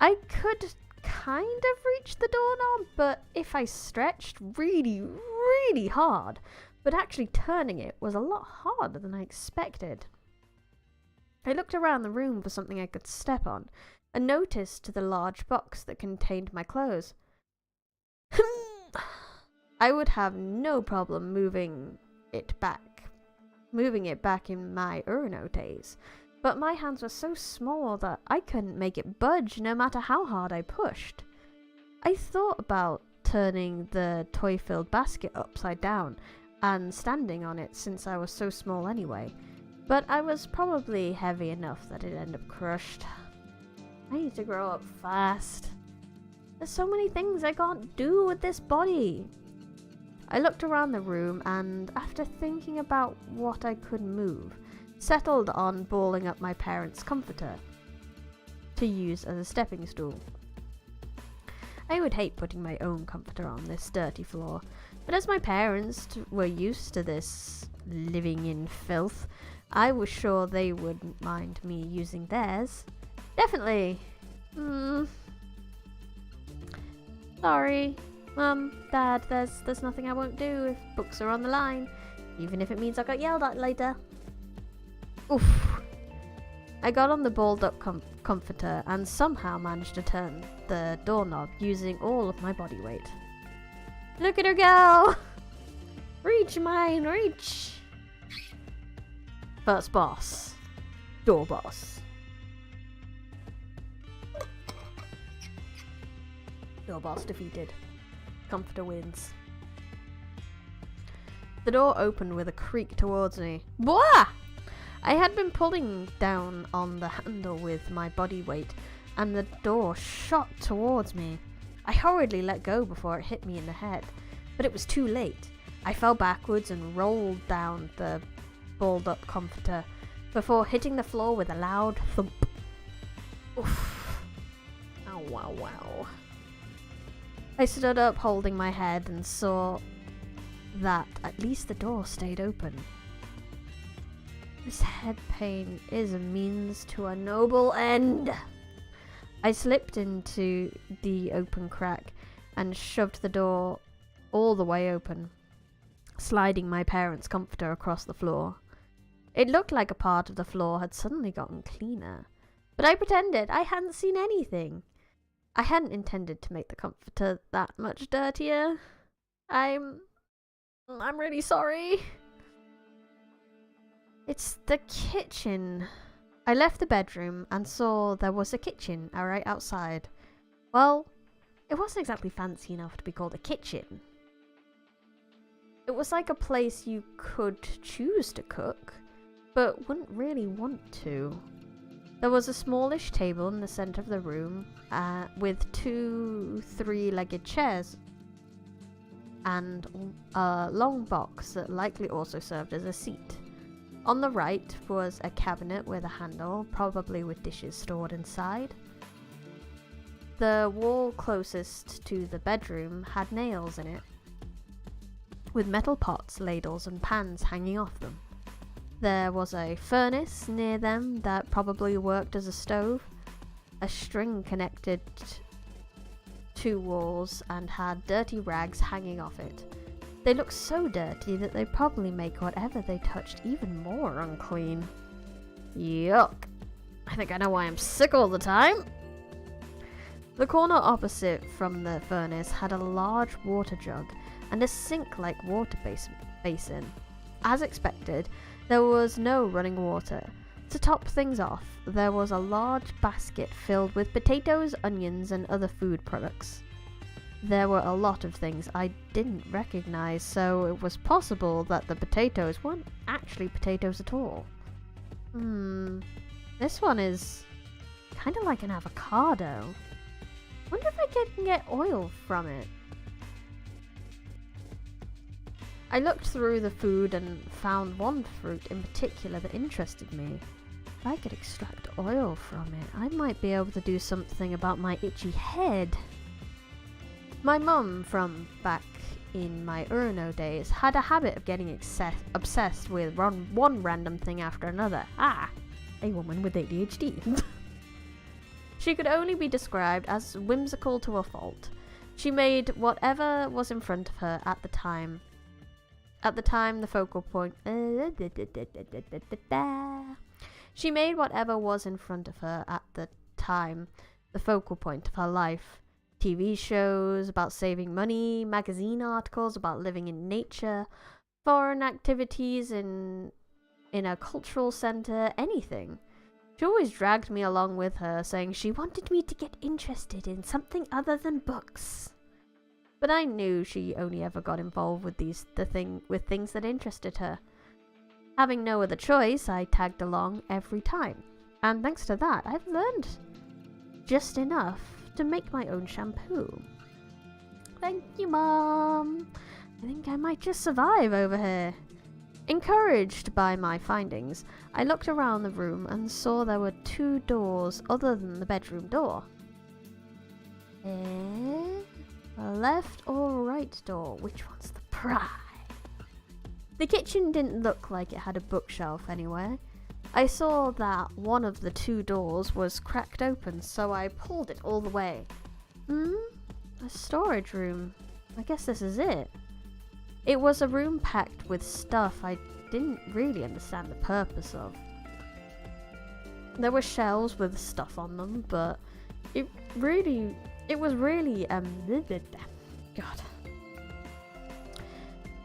I could kind of reach the doorknob, but if I stretched really, really hard, but actually turning it was a lot harder than I expected. I looked around the room for something I could step on, and noticed the large box that contained my clothes. I would have no problem moving it back in my Urno days, but my hands were so small that I couldn't make it budge no matter how hard I pushed. I thought about turning the toy-filled basket upside down and standing on it since I was so small anyway, but I was probably heavy enough that it'd end up crushed. I need to grow up fast. There's so many things I can't do with this body. I looked around the room and, after thinking about what I could move, settled on balling up my parents' comforter to use as a stepping stool. I would hate putting my own comforter on this dirty floor, but as my parents were used to this living in filth, I was sure they wouldn't mind me using theirs. Definitely. Sorry. Mum, Dad, there's nothing I won't do if books are on the line, even if it means I got yelled at later. Oof. I got on the balled up comforter and somehow managed to turn the doorknob using all of my body weight. Look at her go! Reach, mine, reach! First boss. Door boss. Door boss defeated. Comforter wins. The door opened with a creak towards me. Bwah! I had been pulling down on the handle with my body weight, and the door shot towards me. I hurriedly let go before it hit me in the head, but it was too late. I fell backwards and rolled down the balled up comforter before hitting the floor with a loud thump. Oof. Ow, wow, wow. I stood up holding my head and saw that at least the door stayed open. This head pain is a means to a noble end. I slipped into the open crack and shoved the door all the way open, sliding my parents' comforter across the floor. It looked like a part of the floor had suddenly gotten cleaner, but I pretended I hadn't seen anything. I hadn't intended to make the comforter that much dirtier. I'm really sorry. It's the kitchen. I left the bedroom and saw there was a kitchen right outside. Well, it wasn't exactly fancy enough to be called a kitchen. It was like a place you could choose to cook, but wouldn't really want to. There was a smallish table in the center of the room with 2 3-legged chairs and a long box that likely also served as a seat. On the right was a cabinet with a handle, probably with dishes stored inside. The wall closest to the bedroom had nails in it, with metal pots, ladles and pans hanging off them. There was a furnace near them that probably worked as a stove. A string connected 2 walls and had dirty rags hanging off it. They looked so dirty that they'd probably make whatever they touched even more unclean. Yuck. I think I know why I'm sick all the time. The corner opposite from the furnace had a large water jug and a sink-like water basin. As expected, there was no running water. To top things off, there was a large basket filled with potatoes, onions, and other food products. There were a lot of things I didn't recognize, so it was possible that the potatoes weren't actually potatoes at all. This one is kind of like an avocado. Wonder if I can get oil from it. I looked through the food and found one fruit in particular that interested me. If I could extract oil from it, I might be able to do something about my itchy head. My mum, from back in my Urno days, had a habit of getting obsessed with one random thing after another. Ah, a woman with ADHD. She could only be described as whimsical to a fault. She made whatever was in front of her at the time. At the time, the focal point. She made whatever was in front of her at the time the focal point of her life. TV shows about saving money, magazine articles about living in nature, foreign activities in a cultural centre, anything. She always dragged me along with her, saying she wanted me to get interested in something other than books. But I knew she only ever got involved with things that interested her. Having no other choice, I tagged along every time. And thanks to that, I've learned just enough to make my own shampoo. Thank you, Mom. I think I might just survive over here. Encouraged by my findings, I looked around the room and saw there were 2 doors other than the bedroom door. A left or right door? Which one's the prize? The kitchen didn't look like it had a bookshelf anywhere. I saw that one of the 2 doors was cracked open, so I pulled it all the way. A storage room. I guess this is it. It was a room packed with stuff I didn't really understand the purpose of. There were shelves with stuff on them, but it was really God.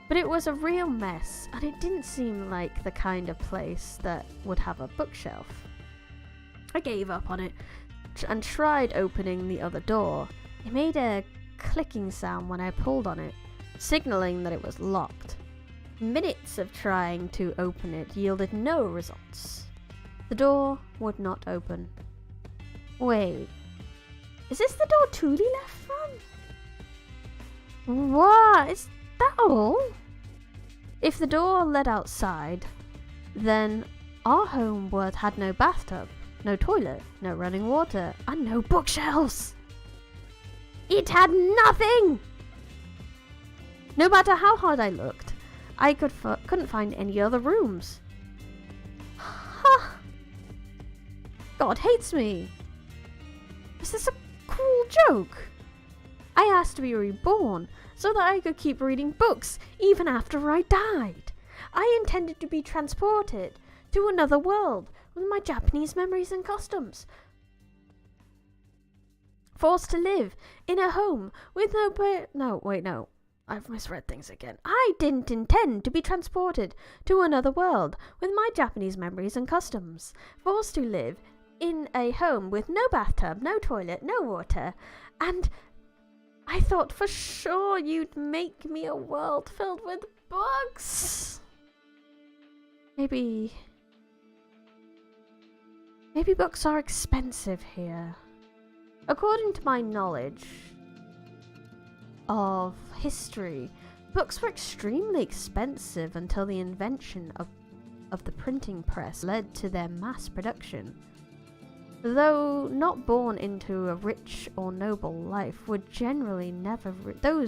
But it was a real mess, and it didn't seem like the kind of place that would have a bookshelf. I gave up on it and tried opening the other door. It made a clicking sound when I pulled on it, signaling that it was locked. Minutes of trying to open it yielded no results. The door would not open. Wait, is this the door Tuli left from? What? Is that all? If the door led outside, then our home had no bathtub, no toilet, no running water, and no bookshelves. It had nothing! No matter how hard I looked, I couldn't find any other rooms. God hates me. Is this a cruel joke? I asked to be reborn so that I could keep reading books even after I died. I intended to be transported to another world with my Japanese memories and customs. Forced to live in a home with no, I've misread things again. I didn't intend to be transported to another world with my Japanese memories and customs. Forced to live in a home with no bathtub, no toilet, no water, and I thought for sure you'd make me a world filled with books. Maybe books are expensive here. According to my knowledge of history, books were extremely expensive until the invention of the printing press led to their mass production. Those not born into a rich or noble life would generally never read a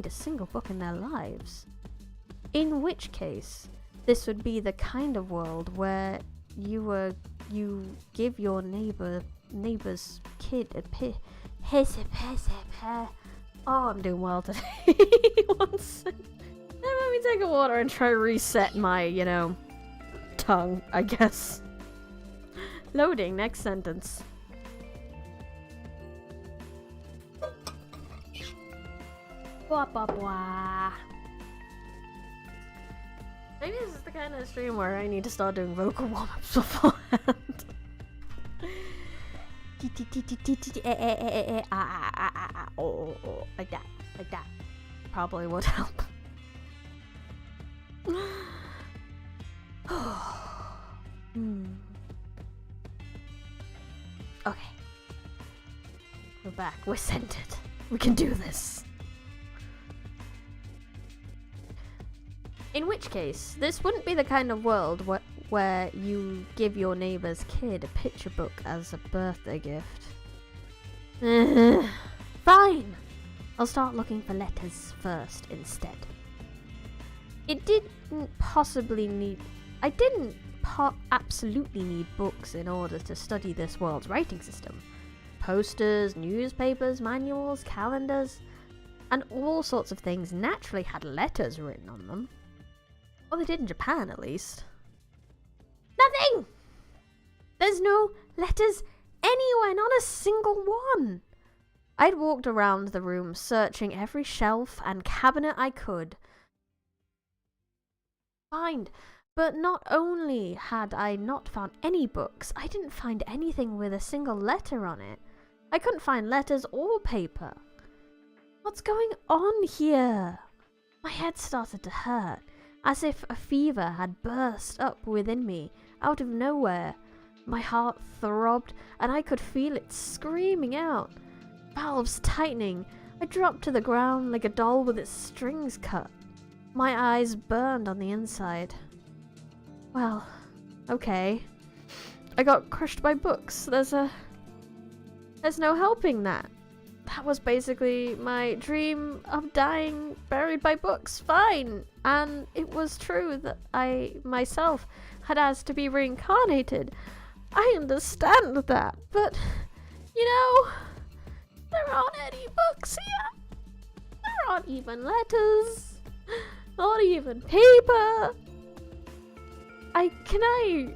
single book in their lives. In which case, this would be the kind of world where you give your neighbor's kid a Oh, I'm doing well today. One second. Let me take a water and try to reset my, tongue, I guess. Loading, next sentence. Blah, blah, blah. Maybe this is the kind of stream where I need to start doing vocal warm-ups beforehand. Like that. Probably would help. Okay. We're back. We're centered. We can do this. In which case, this wouldn't be the kind of world where you give your neighbour's kid a picture book as a birthday gift. Fine! I'll start looking for letters first instead. I didn't absolutely need books in order to study this world's writing system. Posters, newspapers, manuals, calendars, and all sorts of things naturally had letters written on them. Well, they did in Japan, at least. Nothing! There's no letters anywhere, not a single one. I'd walked around the room searching every shelf and cabinet I could find, but not only had I not found any books, I didn't find anything with a single letter on it. I couldn't find letters or paper. What's going on here? My head started to hurt, as if a fever had burst up within me out of nowhere. My heart throbbed, and I could feel it screaming out. Valves tightening, I dropped to the ground like a doll with its strings cut. My eyes burned on the inside. Well, okay. I got crushed by books. There's no helping that. That was basically my dream of dying buried by books. Fine. And it was true that I myself had asked to be reincarnated. I understand that, but you know, there aren't any books here. There aren't even letters. Not even paper. Can I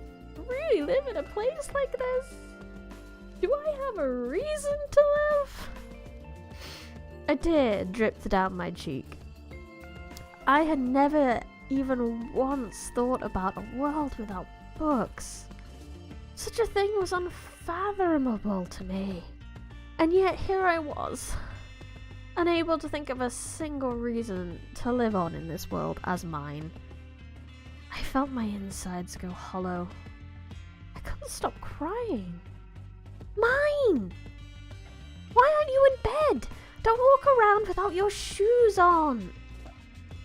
really live in a place like this? Do I have a reason to live? A tear dripped down my cheek. I had never even once thought about a world without books. Such a thing was unfathomable to me. And yet here I was, unable to think of a single reason to live on in this world as mine. I felt my insides go hollow. I couldn't stop crying. Mine! Why aren't you in bed? Don't walk around without your shoes on.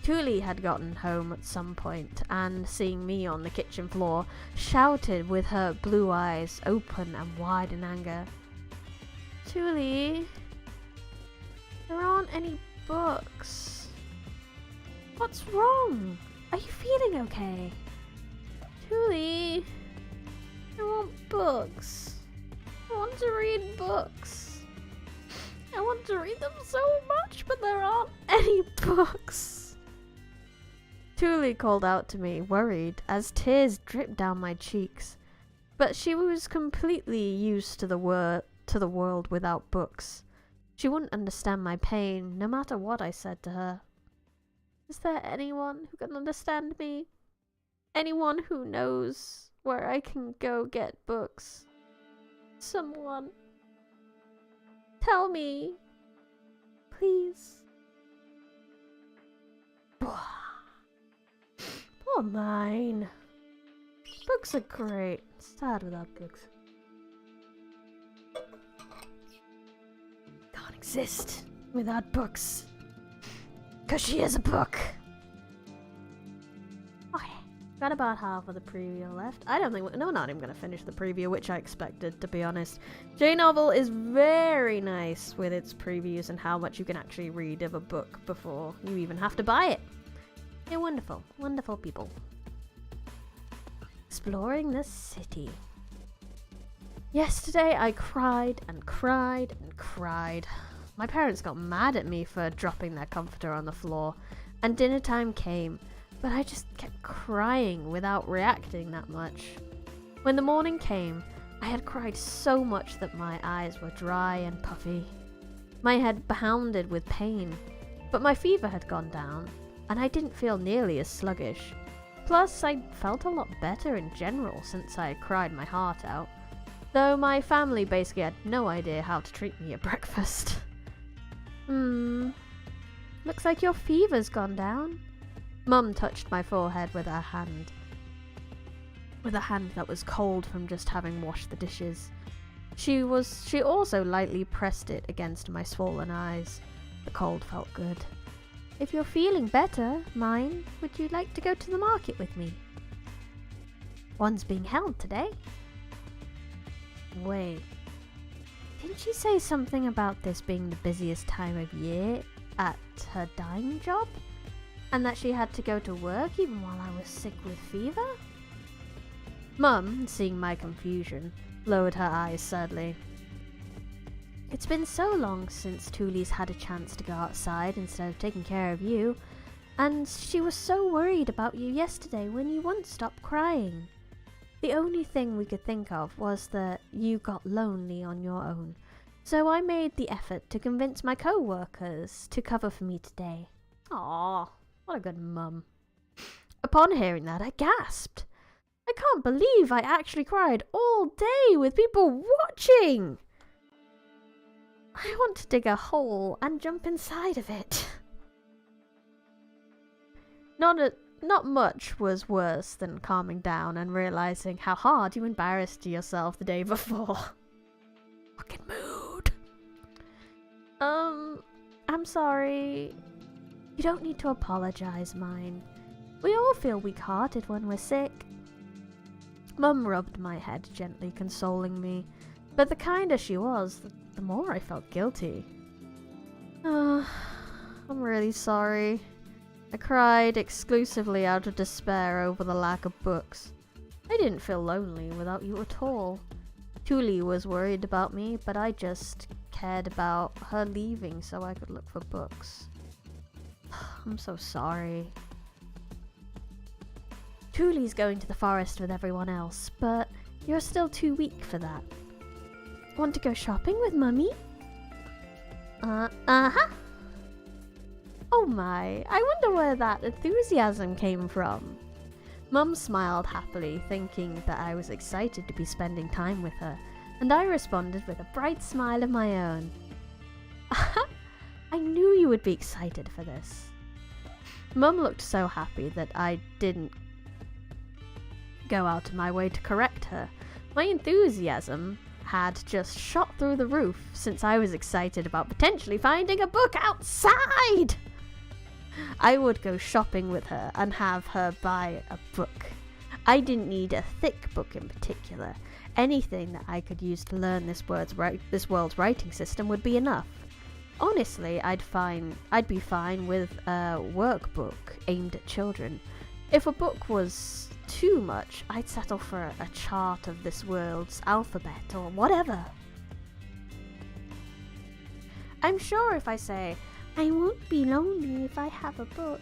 Thule had gotten home at some point and, seeing me on the kitchen floor, shouted with her blue eyes open and wide in anger. Thule, there aren't any books. What's wrong? Are you feeling okay? Thule, there aren't books. I want to read books. I want to read them so much, but there aren't any books. Thule called out to me, worried, as tears dripped down my cheeks. But she was completely used to the world without books. She wouldn't understand my pain, no matter what I said to her. Is there anyone who can understand me? Anyone who knows where I can go get books? Someone. Tell me. Please. Poor mine. Books are great. Sad without books. Can't exist without books. 'Cause she is a book. Okay. Got about half of the preview left. I don't think... No, not even going to finish the preview, which I expected, to be honest. J-Novel is very nice with its previews and how much you can actually read of a book before you even have to buy it. They're wonderful. Wonderful people. Exploring the city. Yesterday I cried and cried and cried. My parents got mad at me for dropping their comforter on the floor, and dinner time came, but I just kept crying without reacting that much. When the morning came, I had cried so much that my eyes were dry and puffy. My head pounded with pain, but my fever had gone down, and I didn't feel nearly as sluggish. Plus, I felt a lot better in general since I had cried my heart out, though my family basically had no idea how to treat me at breakfast. Looks like your fever's gone down. Mum touched my forehead with her hand. With a hand that was cold from just having washed the dishes. She also lightly pressed it against my swollen eyes. The cold felt good. If you're feeling better, mine, would you like to go to the market with me? One's being held today. Wait, didn't she say something about this being the busiest time of year at her dyeing job? And that she had to go to work even while I was sick with fever? Mum, seeing my confusion, lowered her eyes sadly. It's been so long since Tuli's had a chance to go outside instead of taking care of you, and she was so worried about you yesterday when you wouldn't stop crying. The only thing we could think of was that you got lonely on your own, so I made the effort to convince my co-workers to cover for me today. Aww, what a good mum. Upon hearing that, I gasped. I can't believe I actually cried all day with people watching! I want to dig a hole and jump inside of it. Not much was worse than calming down and realizing how hard you embarrassed yourself the day before. Fucking mood. I'm sorry. You don't need to apologize, mine. We all feel weak-hearted when we're sick. Mum rubbed my head gently, consoling me, but the kinder she was, the more I felt guilty. I'm really sorry. I cried exclusively out of despair over the lack of books. I didn't feel lonely without you at all. Tuli was worried about me, but I just cared about her leaving so I could look for books. I'm so sorry. Tuli's going to the forest with everyone else, but you're still too weak for that. Want to go shopping with Mummy? Uh-huh. Oh my, I wonder where that enthusiasm came from. Mum smiled happily, thinking that I was excited to be spending time with her, and I responded with a bright smile of my own. I knew you would be excited for this. Mum looked so happy that I didn't go out of my way to correct her. My enthusiasm had just shot through the roof since I was excited about potentially finding a book outside. I would go shopping with her and have her buy a book. I didn't need a thick book in particular. Anything that I could use to learn this world's writing system would be enough. Honestly, I'd be fine with a workbook aimed at children. If a book was too much, I'd settle for a chart of this world's alphabet or whatever. I'm sure if I say, I won't be lonely if I have a book.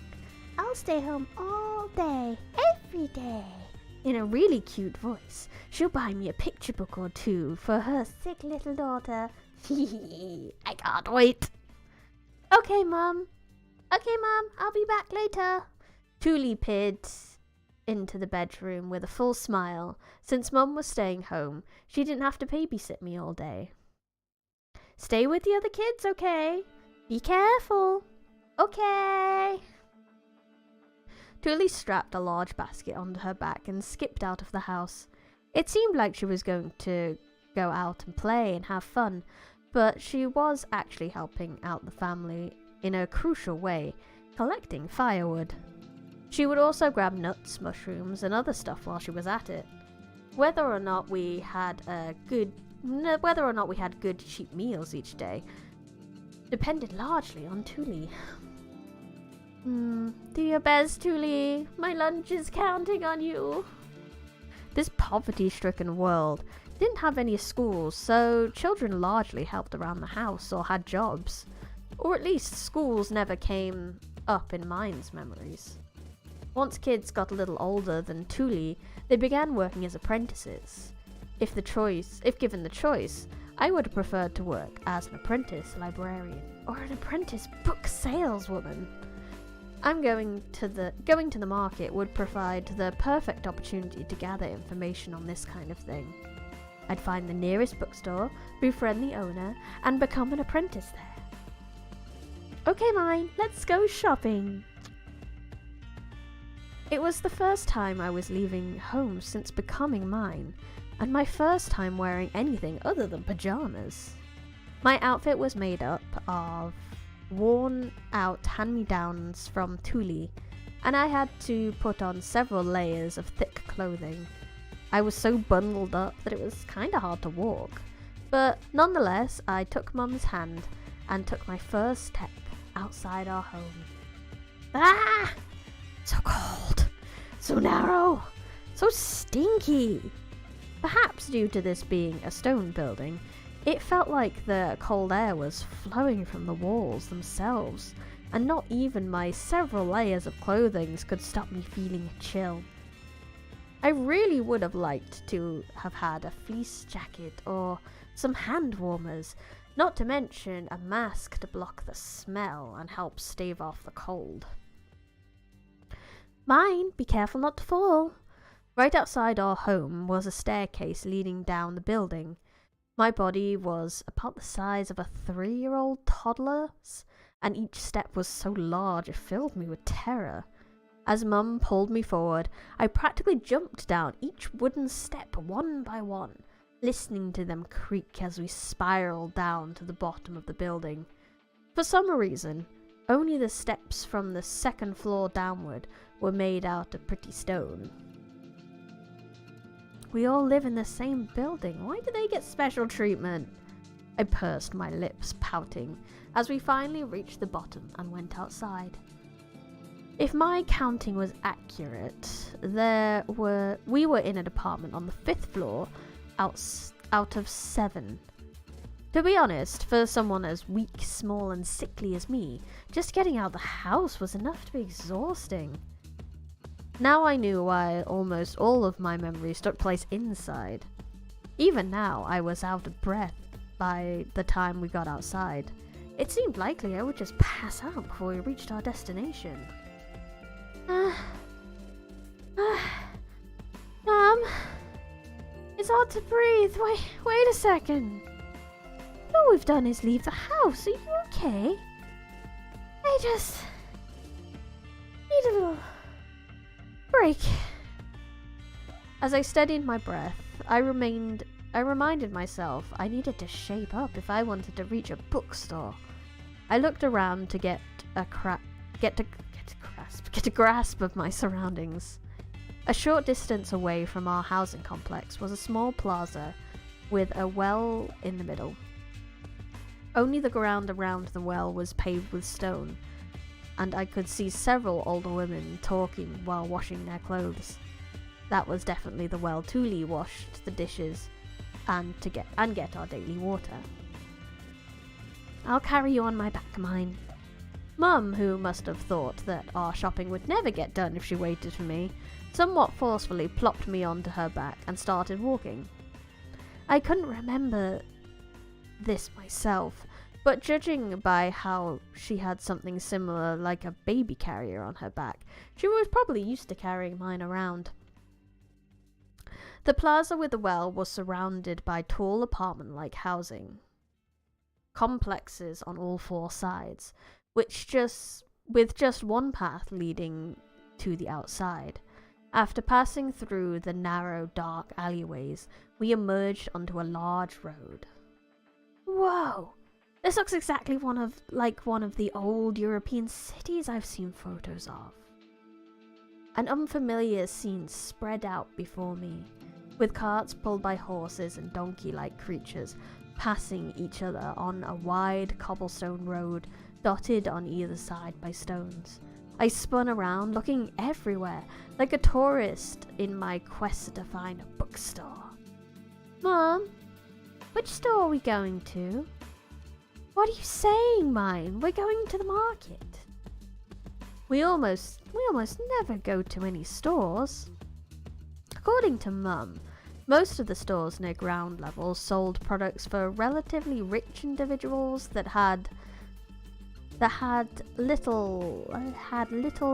I'll stay home all day, every day. In a really cute voice, she'll buy me a picture book or two for her sick little daughter. I can't wait. Okay, Mum, I'll be back later. Tuli peered into the bedroom with a full smile. Since Mum was staying home, she didn't have to babysit me all day. Stay with the other kids, okay? Be careful. Okay. Tuli strapped a large basket onto her back and skipped out of the house. It seemed like she was going to go out and play and have fun, but she was actually helping out the family in a crucial way, collecting firewood. She would also grab nuts, mushrooms, and other stuff while she was at it. Whether or not we had good cheap meals each day depended largely on Tuli. Do your best, Tuli. My lunch is counting on you. This poverty-stricken world didn't have any schools, so children largely helped around the house or had jobs. Or at least schools never came up in mine's memories. Once kids got a little older than Tuli, they began working as apprentices. If given the choice, I would have preferred to work as an apprentice librarian or an apprentice book saleswoman. Going to the market would provide the perfect opportunity to gather information on this kind of thing. I'd find the nearest bookstore, befriend the owner, and become an apprentice there. Okay, mine, let's go shopping. It was the first time I was leaving home since becoming mine. and my first time wearing anything other than pajamas. My outfit was made up of worn out hand-me-downs from Thule, and I had to put on several layers of thick clothing. I was so bundled up that it was kinda hard to walk, but nonetheless I took Mum's hand and took my first step outside our home. Ah! So cold, so narrow, so stinky. Perhaps due to this being a stone building, it felt like the cold air was flowing from the walls themselves, and not even my several layers of clothing could stop me feeling a chill. I really would have liked to have had a fleece jacket or some hand warmers, not to mention a mask to block the smell and help stave off the cold. Mind, be careful not to fall. Right outside our home was a staircase leading down the building. My body was about the size of a 3-year-old toddler's, and each step was so large it filled me with terror. As Mum pulled me forward, I practically jumped down each wooden step one by one, listening to them creak as we spiraled down to the bottom of the building. For some reason, only the steps from the second floor downward were made out of pretty stone. We all live in the same building. Why do they get special treatment? I pursed my lips, pouting, as we finally reached the bottom and went outside. If my counting was accurate, we were in an apartment on the 5th floor out of 7. To be honest, for someone as weak, small and sickly as me, just getting out of the house was enough to be exhausting. Now I knew why almost all of my memories took place inside. Even now, I was out of breath by the time we got outside. It seemed likely I would just pass out before we reached our destination. Mom, it's hard to breathe. Wait a second. All we've done is leave the house. Are you okay? I just need a little break. As I steadied my breath, I reminded myself I needed to shape up if I wanted to reach a bookstore. I looked around to get a grasp of my surroundings. A short distance away from our housing complex was a small plaza with a well in the middle. Only the ground around the well was paved with stone, and I could see several older women talking while washing their clothes. That was definitely the well Thule washed the dishes and get our daily water. I'll carry you on my back, mine. Mum, who must have thought that our shopping would never get done if she waited for me, somewhat forcefully plopped me onto her back and started walking. I couldn't remember this myself, but judging by how she had something similar like a baby carrier on her back, she was probably used to carrying mine around. The plaza with the well was surrounded by tall apartment-like housing complexes on all 4 sides, with just one path leading to the outside. After passing through the narrow, dark alleyways, we emerged onto a large road. Whoa! This looks exactly like one of the old European cities I've seen photos of. An unfamiliar scene spread out before me, with carts pulled by horses and donkey-like creatures passing each other on a wide cobblestone road dotted on either side by stones. I spun around, looking everywhere, like a tourist in my quest to find a bookstore. Mom, which store are we going to? What are you saying, mine? We're going to the market. We almost never go to any stores. According to Mum, most of the stores near ground level sold products for relatively rich individuals that had little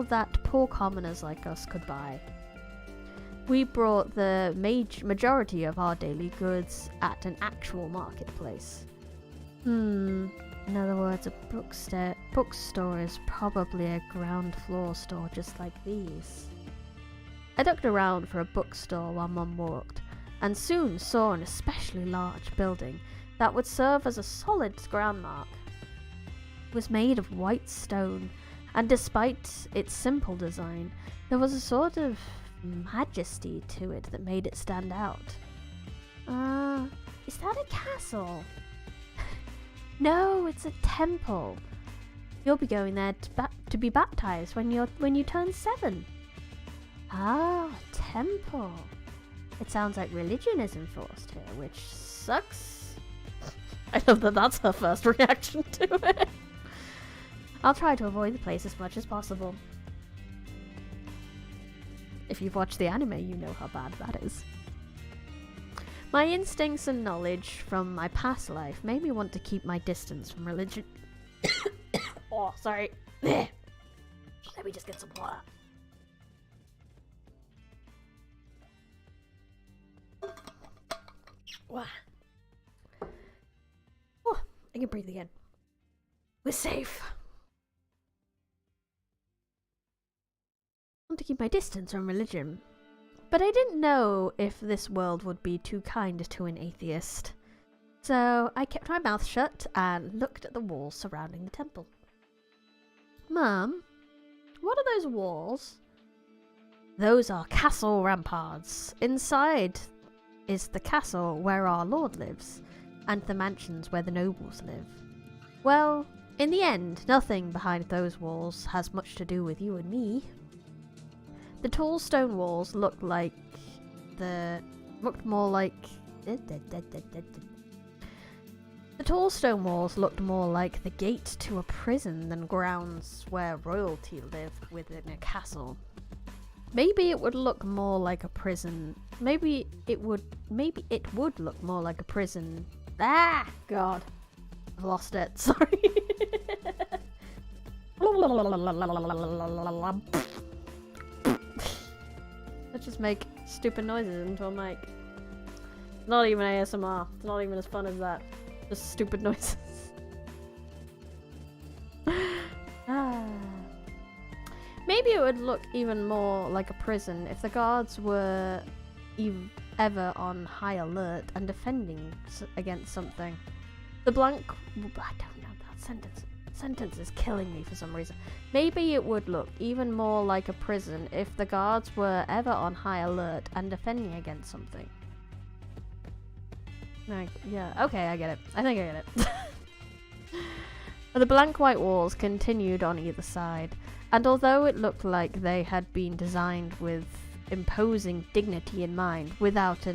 that poor commoners like us could buy. We brought the majority of our daily goods at an actual marketplace. In other words, a bookstore is probably a ground floor store just like these. I ducked around for a bookstore while Mum walked, and soon saw an especially large building that would serve as a solid ground mark. It was made of white stone, and despite its simple design, there was a sort of majesty to it that made it stand out. Is that a castle? No, it's a temple. You'll be going there to be baptized when you turn 7. Ah, temple. It sounds like religion is enforced here, which sucks. I love that that's her first reaction to it. I'll try to avoid the place as much as possible. If you've watched the anime, you know how bad that is. My instincts and knowledge from my past life made me want to keep my distance from religion. Oh, sorry. Let me just get some water. Wow. Oh, I can breathe again. We're safe. I want to keep my distance from religion. But I didn't know if this world would be too kind to an atheist. So I kept my mouth shut and looked at the walls surrounding the temple. Mum, what are those walls? Those are castle ramparts. Inside is the castle where our lord lives, and the mansions where the nobles live. Well, in the end, nothing behind those walls has much to do with you and me. The tall stone walls looked more like the gate to a prison than grounds where royalty lived within a castle. Maybe it would look more like a prison. Maybe it would look more like a prison. Ah, God. I've lost it. Sorry. Let's just make stupid noises into a mic. Not even ASMR. It's not even as fun as that. Just stupid noises. Maybe it would look even more like a prison if the guards were ever on high alert and defending against something. I don't know, that sentence is killing me for some reason. Maybe it would look even more like a prison if the guards were ever on high alert and defending against something. Yeah, okay, I get it. I think I get it. The blank white walls continued on either side, and although it looked like they had been designed with imposing dignity in mind, without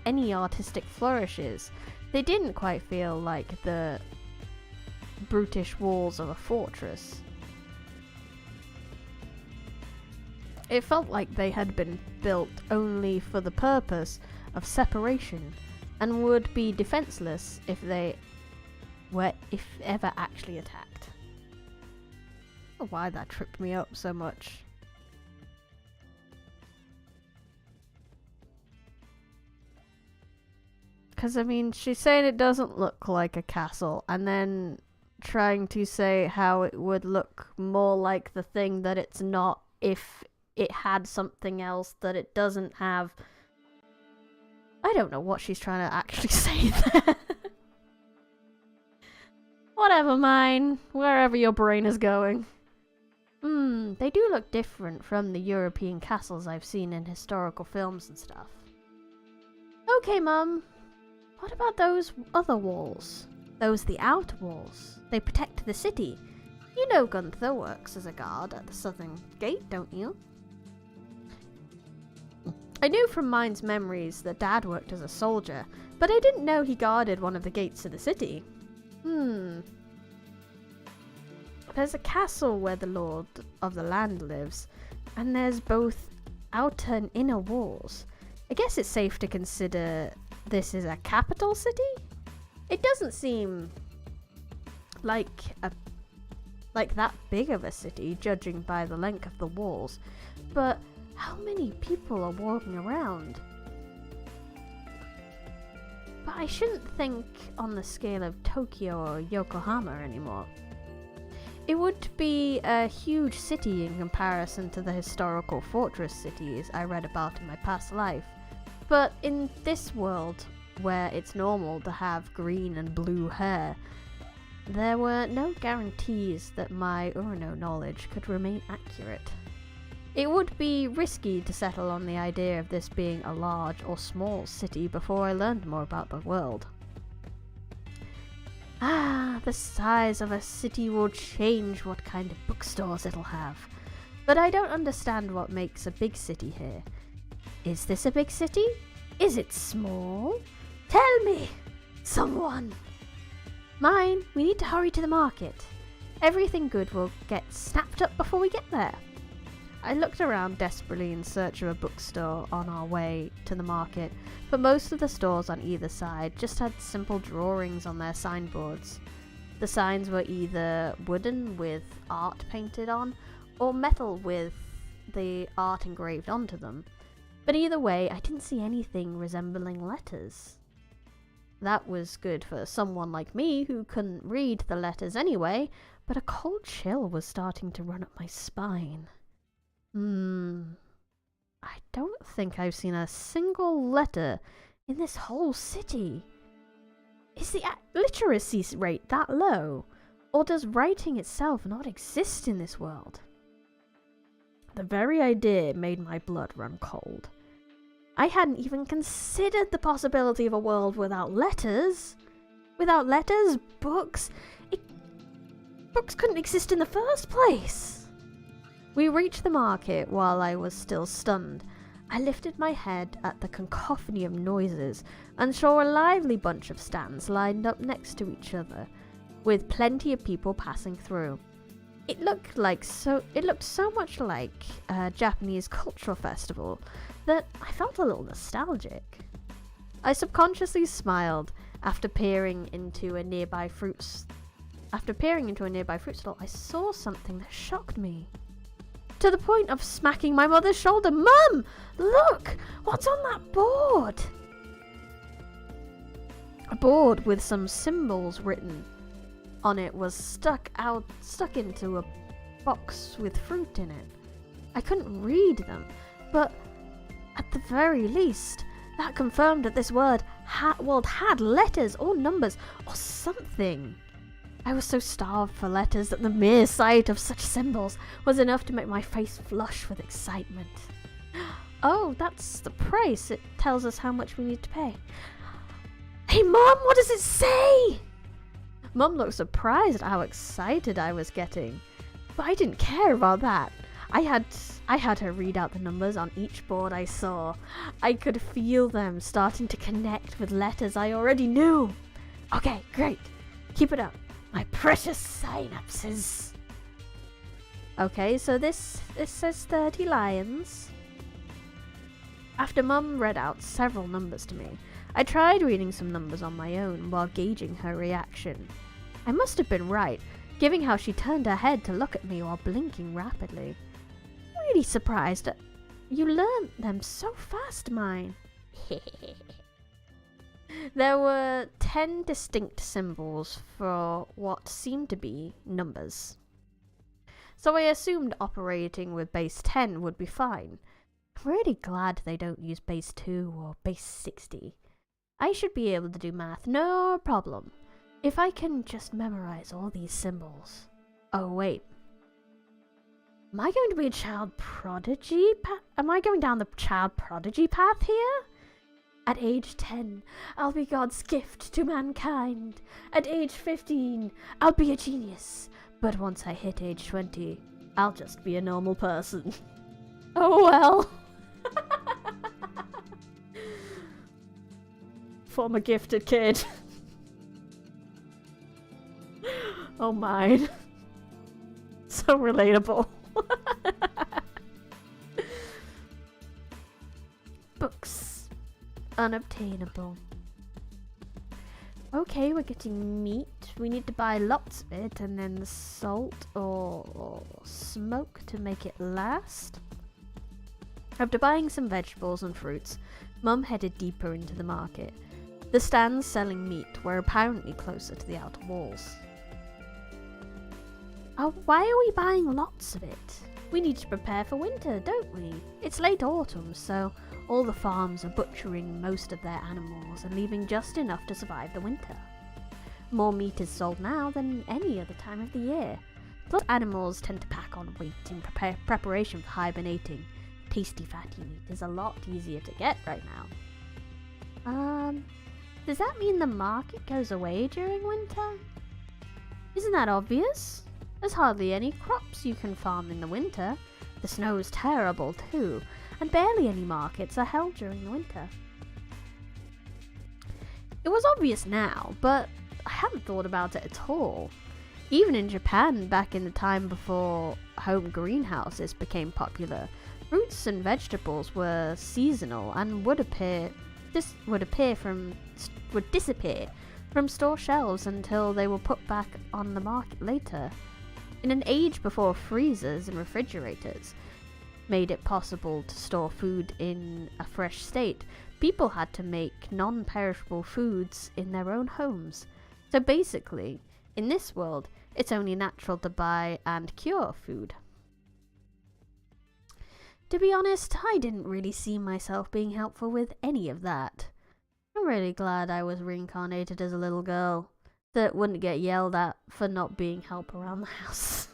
any artistic flourishes, they didn't quite feel like the brutish walls of a fortress. It felt like they had been built only for the purpose of separation, and would be defenseless if ever actually attacked. I don't know why that tripped me up so much. Because, I mean, she's saying it doesn't look like a castle, and then trying to say how it would look more like the thing that it's not if it had something else that it doesn't have. I don't know what she's trying to actually say there. Whatever, mine. Wherever your brain is going. They do look different from the European castles I've seen in historical films and stuff. Okay, Mum. What about those other walls? Those the outer walls. They protect the city. You know Gunther works as a guard at the southern gate, don't you? I knew from Mine's memories that Dad worked as a soldier, but I didn't know he guarded one of the gates of the city. There's a castle where the lord of the land lives, and there's both outer and inner walls. I guess it's safe to consider this is a capital city? It doesn't seem like that big of a city, judging by the length of the walls, but how many people are walking around? But I shouldn't think on the scale of Tokyo or Yokohama anymore. It would be a huge city in comparison to the historical fortress cities I read about in my past life, But in this world, where it's normal to have green and blue hair, there were no guarantees that my Urano knowledge could remain accurate. It would be risky to settle on the idea of this being a large or small city before I learned more about the world. The size of a city will change what kind of bookstores it'll have. But I don't understand what makes a big city here. Is this a big city? Is it small? Tell me, someone! Mine, we need to hurry to the market. Everything good will get snapped up before we get there. I looked around desperately in search of a bookstore on our way to the market, but most of the stores on either side just had simple drawings on their signboards. The signs were either wooden with art painted on, or metal with the art engraved onto them. But either way, I didn't see anything resembling letters. That was good for someone like me who couldn't read the letters anyway, but a cold chill was starting to run up my spine. I don't think I've seen a single letter in this whole city. Is the literacy rate that low? Or does writing itself not exist in this world? The very idea made my blood run cold. I hadn't even considered the possibility of a world without letters. Without letters, books couldn't exist in the first place. We reached the market while I was still stunned. I lifted my head at the cacophony of noises and saw a lively bunch of stands lined up next to each other, with plenty of people passing through. It looked so much like a Japanese cultural festival that I felt a little nostalgic. I subconsciously smiled after peering into a nearby fruit stall. I saw something that shocked me, to the point of smacking my mother's shoulder. Mum, look! What's on that board? A board with some symbols written on it was stuck into a box with fruit in it. I couldn't read them, but at the very least, that confirmed that this world had letters or numbers or something. I was so starved for letters that the mere sight of such symbols was enough to make my face flush with excitement. Oh, that's the price. It tells us how much we need to pay. Hey, Mum, what does it say? Mum looked surprised at how excited I was getting, but I didn't care about that. I had her read out the numbers on each board I saw. I could feel them starting to connect with letters I already knew. Okay, great. Keep it up. My precious synapses. Okay, so this says 30 lions. After Mum read out several numbers to me, I tried reading some numbers on my own while gauging her reaction. I must have been right, given how she turned her head to look at me while blinking rapidly. Really surprised that you learned them so fast, mine. There were 10 distinct symbols for what seemed to be numbers, so I assumed operating with base 10 would be fine. I'm really glad they don't use base 2 or base 60. I should be able to do math, no problem, if I can just memorize all these symbols. Oh wait, am I going to be a child prodigy? Am I going down the child prodigy path here? At age 10, I'll be God's gift to mankind. At age 15, I'll be a genius. But once I hit age 20, I'll just be a normal person. Oh well. Former gifted kid. Oh mine. So relatable. Books. Unobtainable. Okay, we're getting meat. We need to buy lots of it, and then salt or smoke to make it last. After buying some vegetables and fruits, Mum headed deeper into the market. The stands selling meat were apparently closer to the outer walls. Oh, why are we buying lots of it? We need to prepare for winter, don't we? It's late autumn, so all the farms are butchering most of their animals and leaving just enough to survive the winter. More meat is sold now than any other time of the year. Plus, animals tend to pack on weight in preparation for hibernating. Tasty fatty meat is a lot easier to get right now. Does that mean the market goes away during winter? Isn't that obvious? There's hardly any crops you can farm in the winter. The snow's terrible too, and barely any markets are held during the winter. It was obvious now, but I hadn't thought about it at all. Even in Japan, back in the time before home greenhouses became popular, fruits and vegetables were seasonal and would disappear from store shelves until they were put back on the market later. In an age before freezers and refrigerators made it possible to store food in a fresh state, people had to make non-perishable foods in their own homes. So basically, in this world, it's only natural to buy and cure food. To be honest, I didn't really see myself being helpful with any of that. I'm really glad I was reincarnated as a little girl that wouldn't get yelled at for not being help around the house.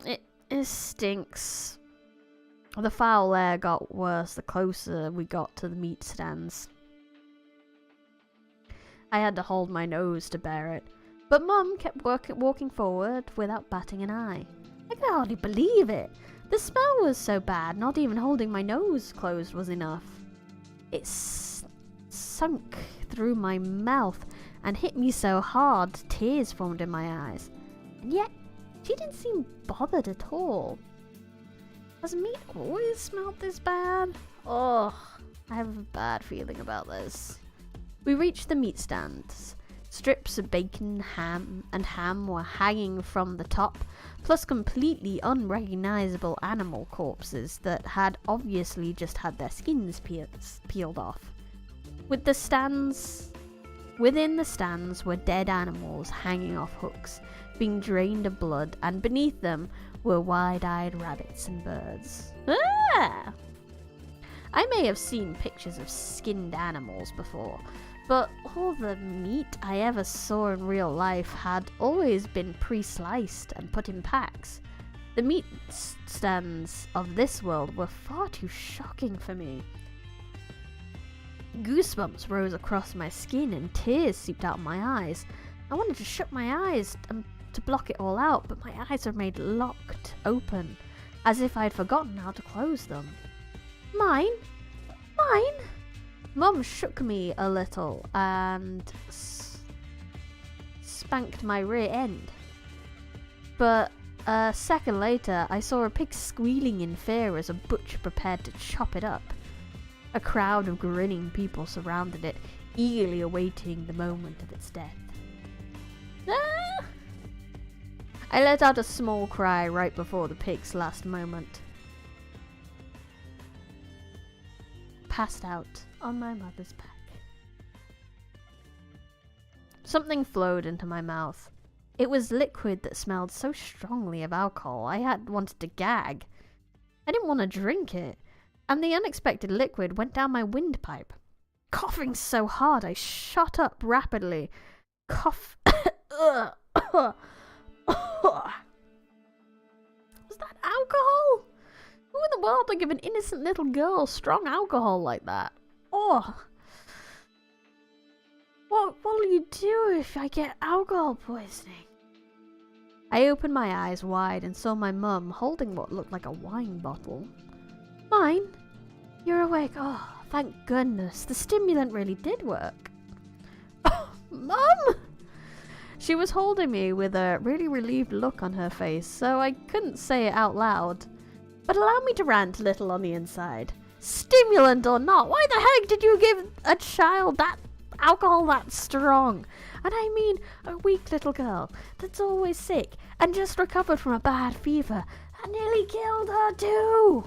It stinks. The foul air got worse the closer we got to the meat stands. I had to hold my nose to bear it, but Mum kept walking forward without batting an eye. I could hardly believe it. The smell was so bad, not even holding my nose closed was enough. It sunk through my mouth and hit me so hard tears formed in my eyes. And yet, she didn't seem bothered at all. Has meat always smelled this bad? Oh, I have a bad feeling about this. We reached the meat stands. Strips of bacon, ham were hanging from the top, plus completely unrecognizable animal corpses that had obviously just had their skins peeled off. Within the stands were dead animals hanging off hooks, being drained of blood, and beneath them were wide-eyed rabbits and birds. Ah! I may have seen pictures of skinned animals before, but all the meat I ever saw in real life had always been pre-sliced and put in packs. The meat stands of this world were far too shocking for me. Goosebumps rose across my skin and tears seeped out my eyes. I wanted to shut my eyes to block it all out, but my eyes remained locked open, as if I'd forgotten how to close them. Mine? Mum shook me a little and spanked my rear end. But a second later, I saw a pig squealing in fear as a butcher prepared to chop it up. A crowd of grinning people surrounded it, eagerly awaiting the moment of its death. Ah! I let out a small cry right before the pig's last moment. Passed out on my mother's back. Something flowed into my mouth. It was liquid that smelled so strongly of alcohol I had wanted to gag. I didn't want to drink it, and the unexpected liquid went down my windpipe. Coughing so hard I shot up rapidly. Was that alcohol? Who in the world would give an innocent little girl strong alcohol like that? Oh! What'll you do if I get alcohol poisoning? I opened my eyes wide and saw my mum holding what looked like a wine bottle. Mine? You're awake. Oh, thank goodness. The stimulant really did work. Oh, Mum! She was holding me with a really relieved look on her face, so I couldn't say it out loud. But allow me to rant a little on the inside. Stimulant or not, why the heck did you give a child that alcohol that strong? And I mean a weak little girl that's always sick and just recovered from a bad fever that nearly killed her too.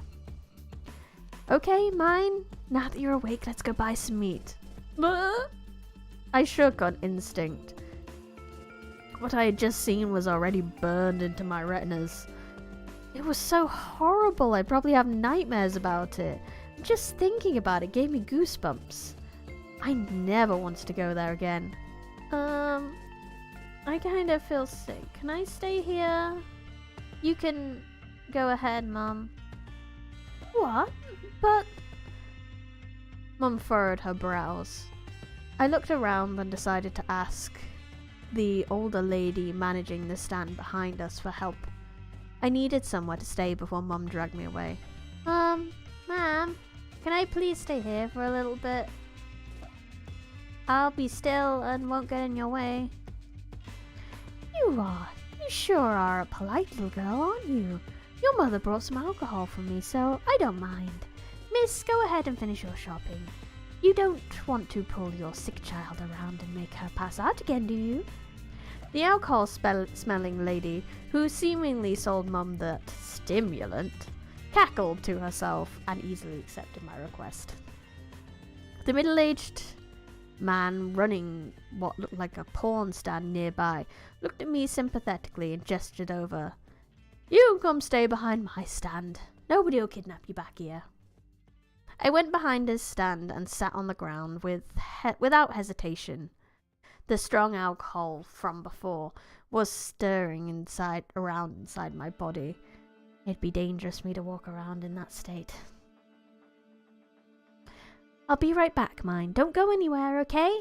Okay, mine, now that you're awake, let's go buy some meat. I shook on instinct. What I had just seen was already burned into my retinas. It was so horrible, I probably have nightmares about it. Just thinking about it gave me goosebumps. I never wanted to go there again. I kind of feel sick. Can I stay here? You can go ahead, Mum. What? But... Mum furrowed her brows. I looked around and decided to ask the older lady managing the stand behind us for help. I needed somewhere to stay before Mum dragged me away. Ma'am, can I please stay here for a little bit? I'll be still and won't get in your way. You sure are a polite little girl, aren't you? Your mother brought some alcohol for me, so I don't mind. Miss, go ahead and finish your shopping. You don't want to pull your sick child around and make her pass out again, do you? The alcohol-smelling lady, who seemingly sold Mum the stimulant, cackled to herself and easily accepted my request. The middle-aged man running what looked like a porn stand nearby looked at me sympathetically and gestured over. You come stay behind my stand. Nobody'll kidnap you back here. I went behind his stand and sat on the ground without hesitation. The strong alcohol from before was stirring around inside my body. It'd be dangerous for me to walk around in that state. I'll be right back, mind. Don't go anywhere, okay?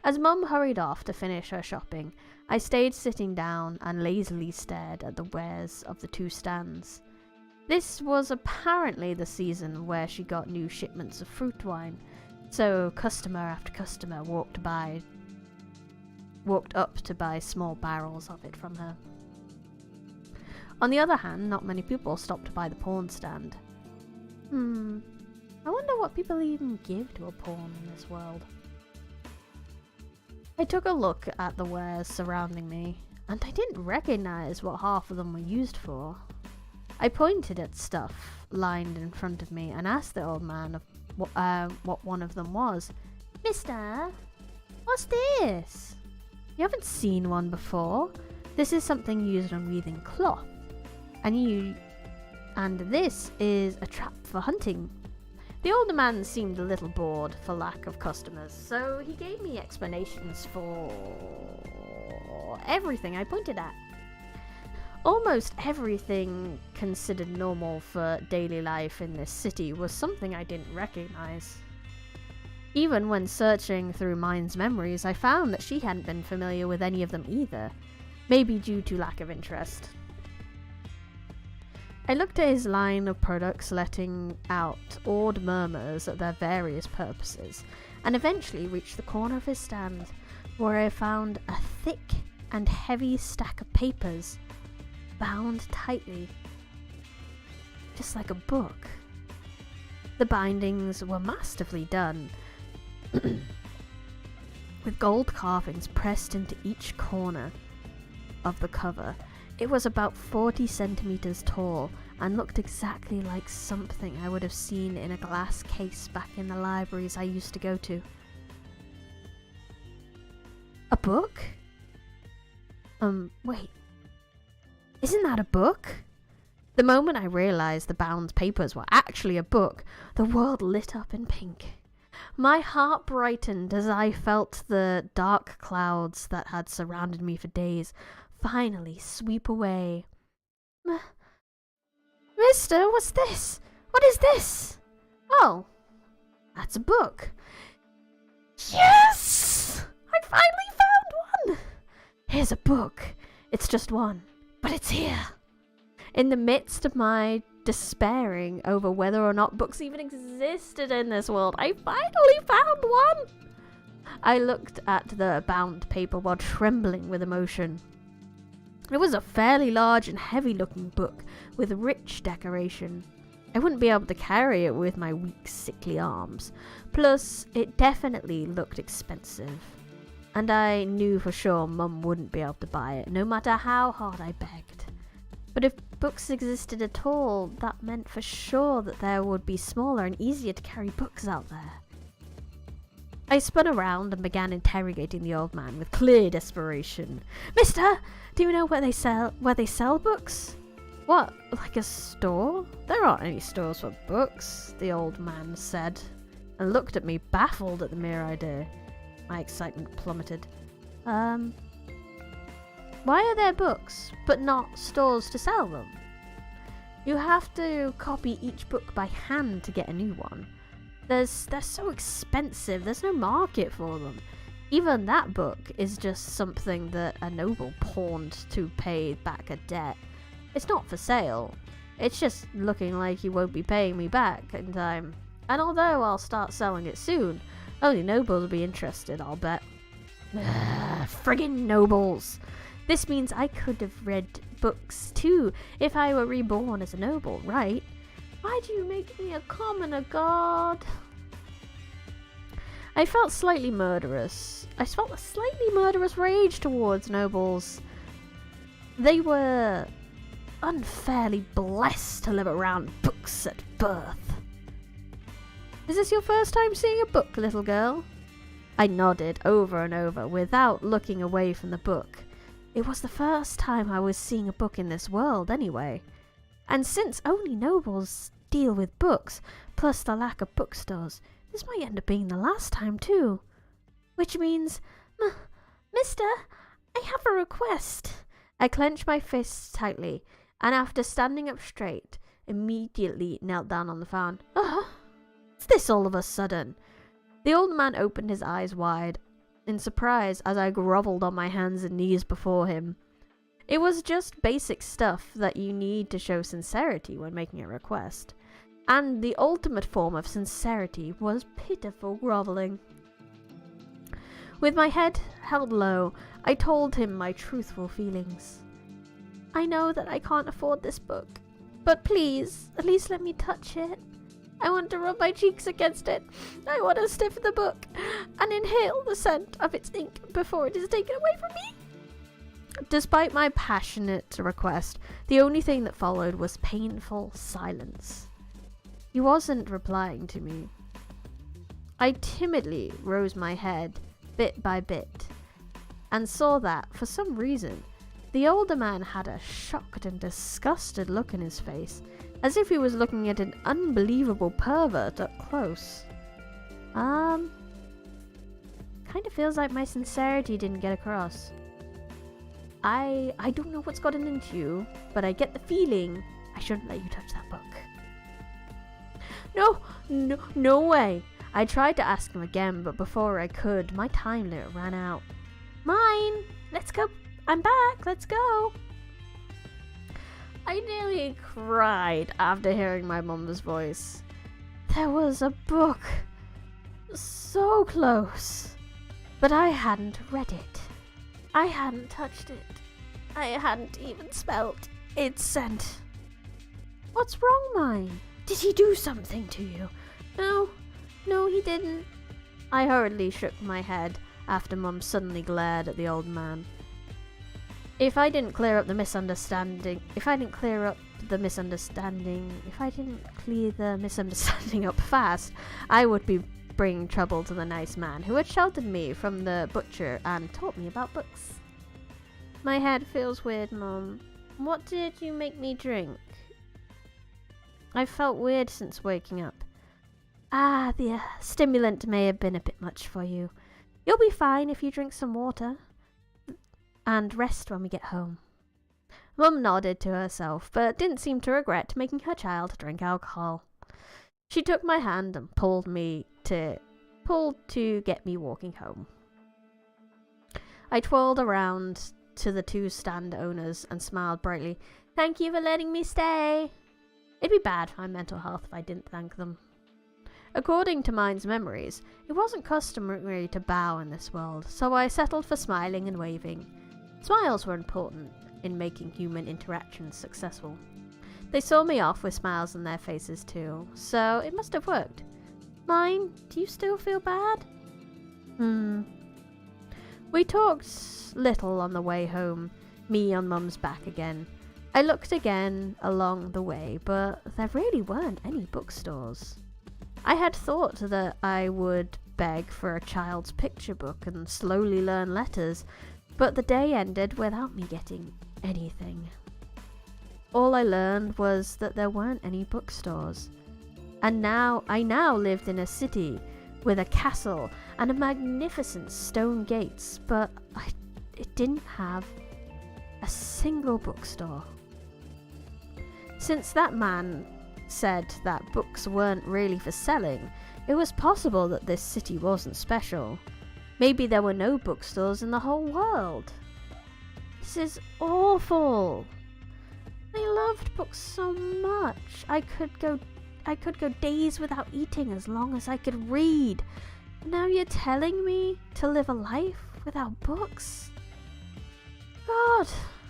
As Mum hurried off to finish her shopping, I stayed sitting down and lazily stared at the wares of the two stands. This was apparently the season where she got new shipments of fruit wine, so customer after customer walked up to buy small barrels of it from her. On the other hand, not many people stopped to buy the pawn stand. I wonder what people even give to a pawn in this world. I took a look at the wares surrounding me, and I didn't recognize what half of them were used for. I pointed at stuff lined in front of me and asked the old man what one of them was. Mister, what's this? You haven't seen one before. This is something used on weaving cloth. And this is a trap for hunting. The older man seemed a little bored for lack of customers, so he gave me explanations for everything I pointed at. Almost everything considered normal for daily life in this city was something I didn't recognize. Even when searching through Mine's memories, I found that she hadn't been familiar with any of them either, maybe due to lack of interest. I looked at his line of products, letting out awed murmurs at their various purposes, and eventually reached the corner of his stand, where I found a thick and heavy stack of papers, bound tightly, just like a book. The bindings were masterfully done, with gold carvings pressed into each corner of the cover. It was about 40 centimeters tall and looked exactly like something I would have seen in a glass case back in the libraries I used to go to. A book? Wait. Isn't that a book? The moment I realized the bound papers were actually a book, the world lit up in pink. My heart brightened as I felt the dark clouds that had surrounded me for days finally sweep away. Mister, what's this? What is this? Oh, that's a book. Yes! I finally found one! Here's a book. It's just one, but it's here. In the midst of my despairing over whether or not books even existed in this world, I finally found one! I looked at the bound paper while trembling with emotion. It was a fairly large and heavy-looking book with rich decoration. I wouldn't be able to carry it with my weak, sickly arms. Plus, it definitely looked expensive. And I knew for sure Mum wouldn't be able to buy it, no matter how hard I begged. But if books existed at all, that meant for sure that there would be smaller and easier to carry books out there. I spun around and began interrogating the old man with clear desperation. Mister, do you know where they sell books? What, like a store? There aren't any stores for books, the old man said, and looked at me, baffled at the mere idea. My excitement plummeted. Why are there books, but not stores to sell them? You have to copy each book by hand to get a new one. They're so expensive, there's no market for them. Even that book is just something that a noble pawned to pay back a debt. It's not for sale. It's just looking like he won't be paying me back in time. And although I'll start selling it soon, only nobles will be interested, I'll bet. Friggin' nobles! This means I could have read books too if I were reborn as a noble, right? Why do you make me a commoner, God? I felt a slightly murderous rage towards nobles. They were unfairly blessed to live around books at birth. Is this your first time seeing a book, little girl? I nodded over and over without looking away from the book. It was the first time I was seeing a book in this world, anyway. And since only nobles deal with books, plus the lack of bookstores, this might end up being the last time too. Which means, Mister, I have a request. I clenched my fists tightly, and after standing up straight, immediately knelt down on the fan. What's this all of a sudden? The old man opened his eyes wide in surprise as I grovelled on my hands and knees before him. It was just basic stuff that you need to show sincerity when making a request. And the ultimate form of sincerity was pitiful grovelling. With my head held low, I told him my truthful feelings. I know that I can't afford this book, but please, at least let me touch it. I want to rub my cheeks against it. I want to sniff the book and inhale the scent of its ink before it is taken away from me. Despite my passionate request, the only thing that followed was painful silence. He wasn't replying to me. I timidly rose my head, bit by bit, and saw that, for some reason, the older man had a shocked and disgusted look in his face, as if he was looking at an unbelievable pervert up close. Kind of feels like my sincerity didn't get across. I don't know what's gotten into you, but I get the feeling I shouldn't let you touch that book. No way. I tried to ask him again, but before I could, my time limit ran out. Mine! Let's go. I'm back. Let's go. I nearly cried after hearing my mum's voice. There was a book so close, but I hadn't read it. I hadn't touched it. I hadn't even smelt its scent. What's wrong, mine? Did he do something to you? No, he didn't. I hurriedly shook my head after Mum suddenly glared at the old man. If I didn't clear the misunderstanding up fast, I would be bringing trouble to the nice man who had sheltered me from the butcher and taught me about books. My head feels weird, Mum. What did you make me drink? I've felt weird since waking up. The stimulant may have been a bit much for you. You'll be fine if you drink some water and rest when we get home. Mum nodded to herself, but didn't seem to regret making her child drink alcohol. She took my hand and pulled to get me walking home. I twirled around to the two stand owners and smiled brightly. Thank you for letting me stay. It'd be bad for my mental health if I didn't thank them. According to Mine's memories, it wasn't customary to bow in this world, so I settled for smiling and waving. Smiles were important in making human interactions successful. They saw me off with smiles on their faces too, so it must have worked. Mine, do you still feel bad? We talked little on the way home, me on Mum's back again. I looked again along the way, but there really weren't any bookstores. I had thought that I would beg for a child's picture book and slowly learn letters, but the day ended without me getting anything. All I learned was that there weren't any bookstores. And I now lived in a city with a castle and a magnificent stone gates, but it didn't have a single bookstore. Since that man said that books weren't really for selling, it was possible that this city wasn't special. Maybe there were no bookstores in the whole world. This is awful. I loved books so much. I could go days without eating as long as I could read. Now you're telling me to live a life without books? God,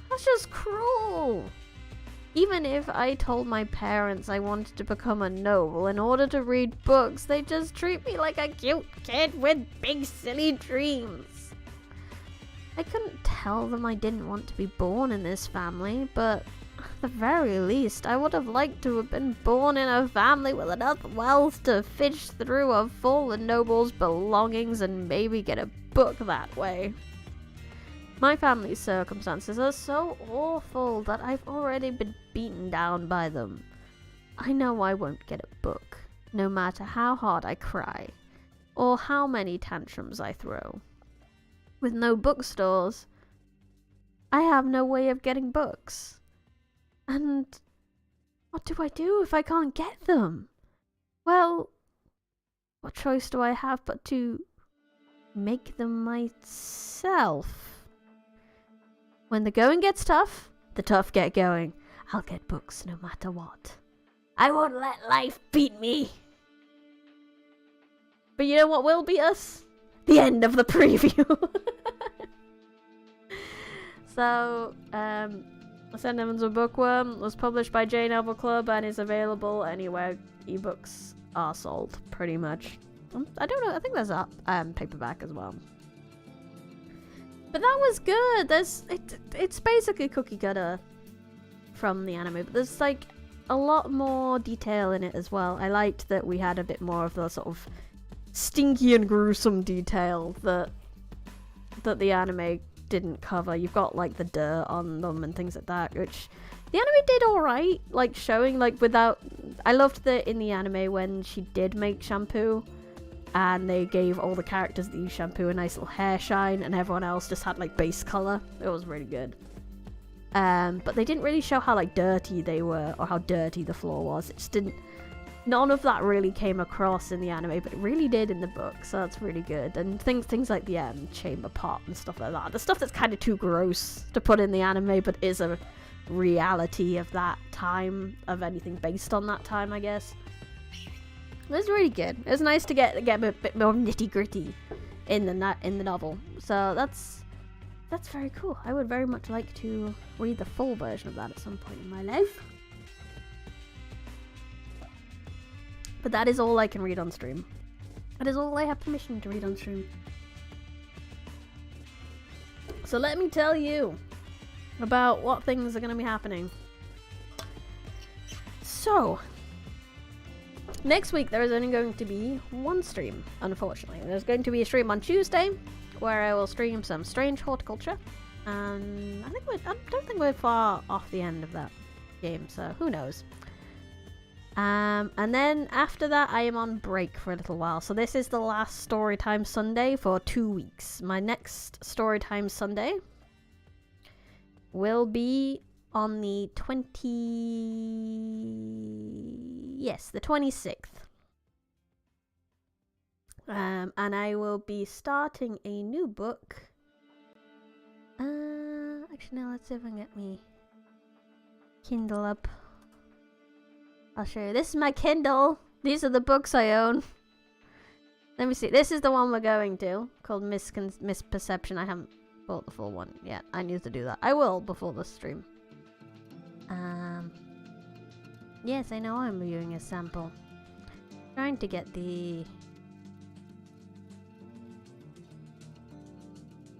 that's just cruel. Even if I told my parents I wanted to become a noble in order to read books, they just treat me like a cute kid with big silly dreams. I couldn't tell them I didn't want to be born in this family, but at the very least, I would have liked to have been born in a family with enough wealth to fish through a fallen noble's belongings and maybe get a book that way. My family's circumstances are so awful that I've already been beaten down by them. I know I won't get a book, no matter how hard I cry, or how many tantrums I throw. With no bookstores, I have no way of getting books. And what do I do if I can't get them? Well, what choice do I have but to make them myself? When the going gets tough, the tough get going. I'll get books no matter what. I won't let life beat me. But you know what will beat us? The end of the preview. So, Ascend Heavens of Bookworm was published by J Novel Club and is available anywhere ebooks are sold, pretty much. I don't know, I think there's a paperback as well. But that was good. It's basically cookie cutter from the anime, but there's like a lot more detail in it as well. I liked that we had a bit more of the sort of stinky and gruesome detail that the anime didn't cover. You've got like the dirt on them and things like that, which the anime did alright, like showing like without. I loved that in the anime when she did make shampoo and they gave all the characters that use shampoo a nice little hair shine and everyone else just had like base color. It was really good. But they didn't really show how like dirty they were or how dirty the floor was. It just didn't. None of that really came across in the anime, but it really did in the book, so that's really good. And things like the chamber pot and stuff like that. The stuff that's kind of too gross to put in the anime, but is a reality of that time, of anything based on that time, I guess. It was really good. It was nice to get a bit more nitty gritty in the novel. So that's very cool. I would very much like to read the full version of that at some point in my life. But that is all I can read on stream. That is all I have permission to read on stream. So let me tell you about what things are going to be happening. So, next week there is only going to be one stream, unfortunately. There's going to be a stream on Tuesday where I will stream some strange horticulture. And I don't think we're far off the end of that game, so who knows. And then after that I am on break for a little while. So this is the last Storytime Sunday for 2 weeks. My next Storytime Sunday will be on the 26th. And I will be starting a new book. Actually no, let's see if I can get me Kindle up. I'll show you. This is my Kindle. These are the books I own. Let me see. This is the one we're going to, called Misperception. I haven't bought the full one yet. I need to do that. I will before the stream. Yes, I know I'm viewing a sample. Trying to get the...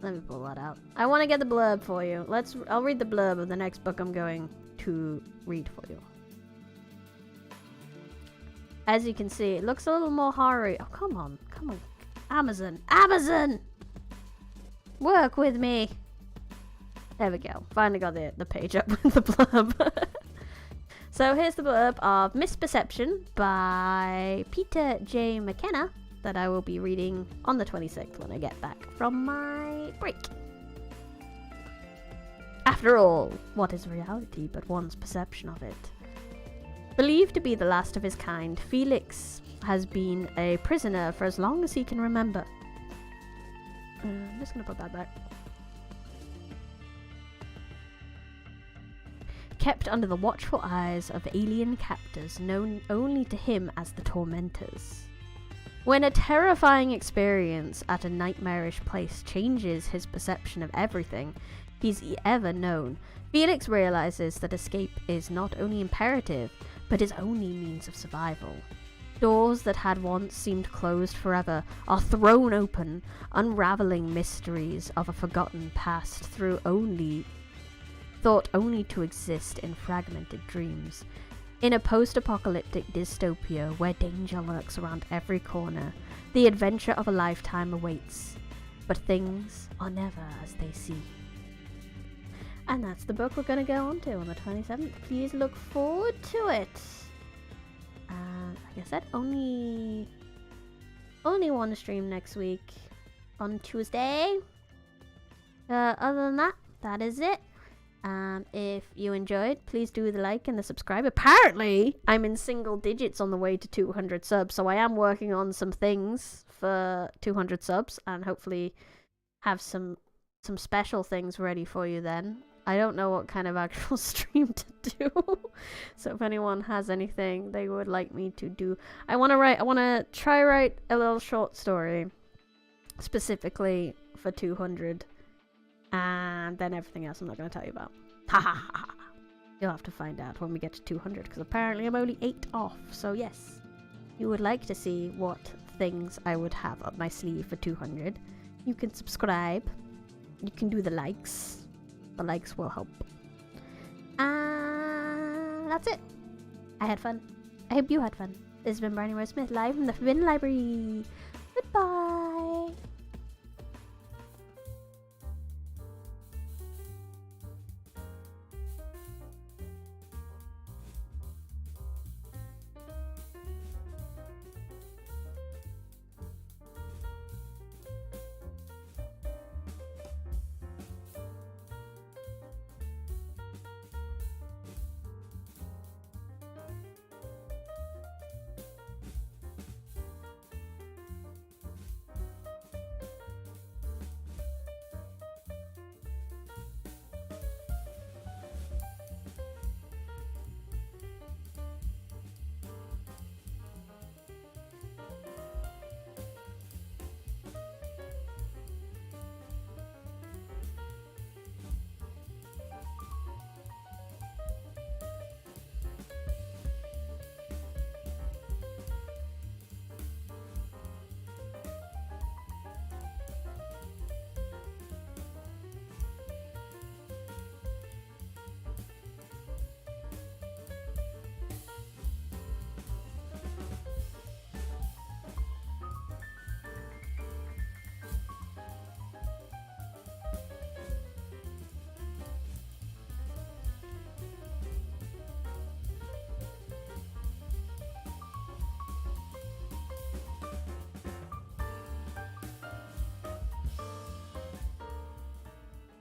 Let me pull that out. I want to get the blurb for you. I'll read the blurb of the next book I'm going to read for you. As you can see, it looks a little more horror-y. Oh, come on. Amazon. Amazon! Work with me. There we go. Finally got the page up with the blurb. So here's the blurb of Misperception by Peter J. McKenna that I will be reading on the 26th when I get back from my break. After all, what is reality but one's perception of it? Believed to be the last of his kind, Felix has been a prisoner for as long as he can remember. I'm just going to put that back. Kept under the watchful eyes of alien captors known only to him as the Tormentors. When a terrifying experience at a nightmarish place changes his perception of everything he's ever known, Felix realizes that escape is not only imperative, but his only means of survival. Doors that had once seemed closed forever are thrown open, unraveling mysteries of a forgotten past thought only to exist in fragmented dreams. In a post-apocalyptic dystopia where danger lurks around every corner, the adventure of a lifetime awaits. But things are never as they seem. And that's the book we're going to go on to on the 27th. Please look forward to it. And like I said, only one stream next week on Tuesday. Other than that, that is it. If you enjoyed, please do the like and the subscribe. Apparently, I'm in single digits on the way to 200 subs, so I am working on some things for 200 subs, and hopefully have some special things ready for you then. I don't know what kind of actual stream to do, so if anyone has anything they would like me to do, I want to try write a little short story specifically for 200. And then everything else I'm not going to tell you about. Ha ha ha. You'll have to find out when we get to 200, because apparently I'm only 8 off. So yes, you would like to see what things I would have up my sleeve for 200. You can subscribe. You can do the likes. The likes will help. And that's it. I had fun. I hope you had fun. This has been Brownie Rose Smith, live from the Forbidden Library. Goodbye.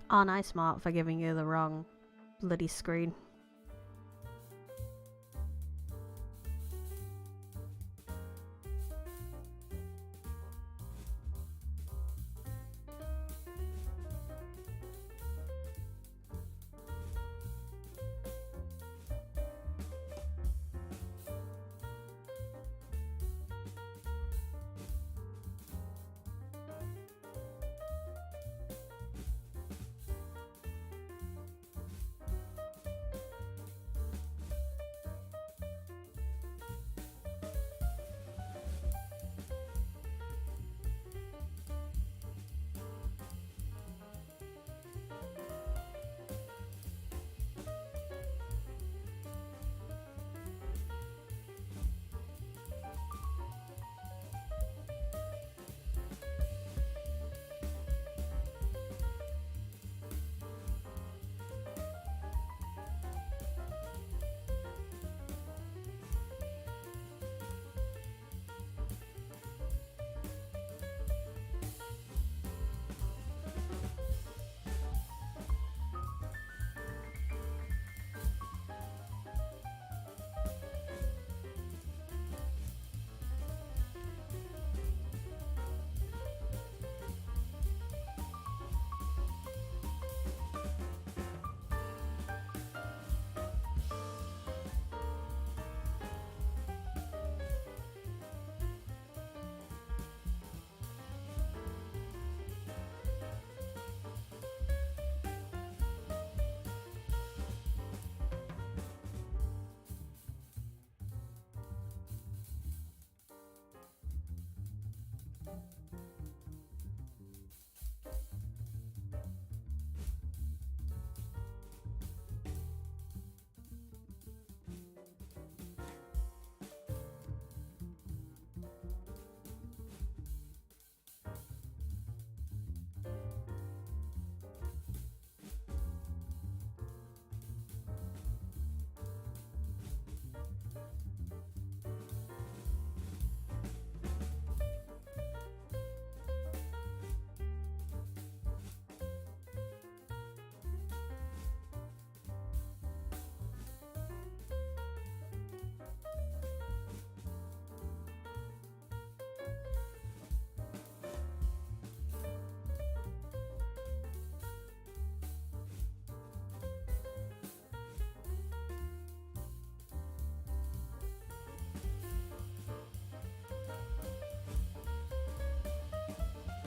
Aren't I smart for giving you the wrong bloody screen?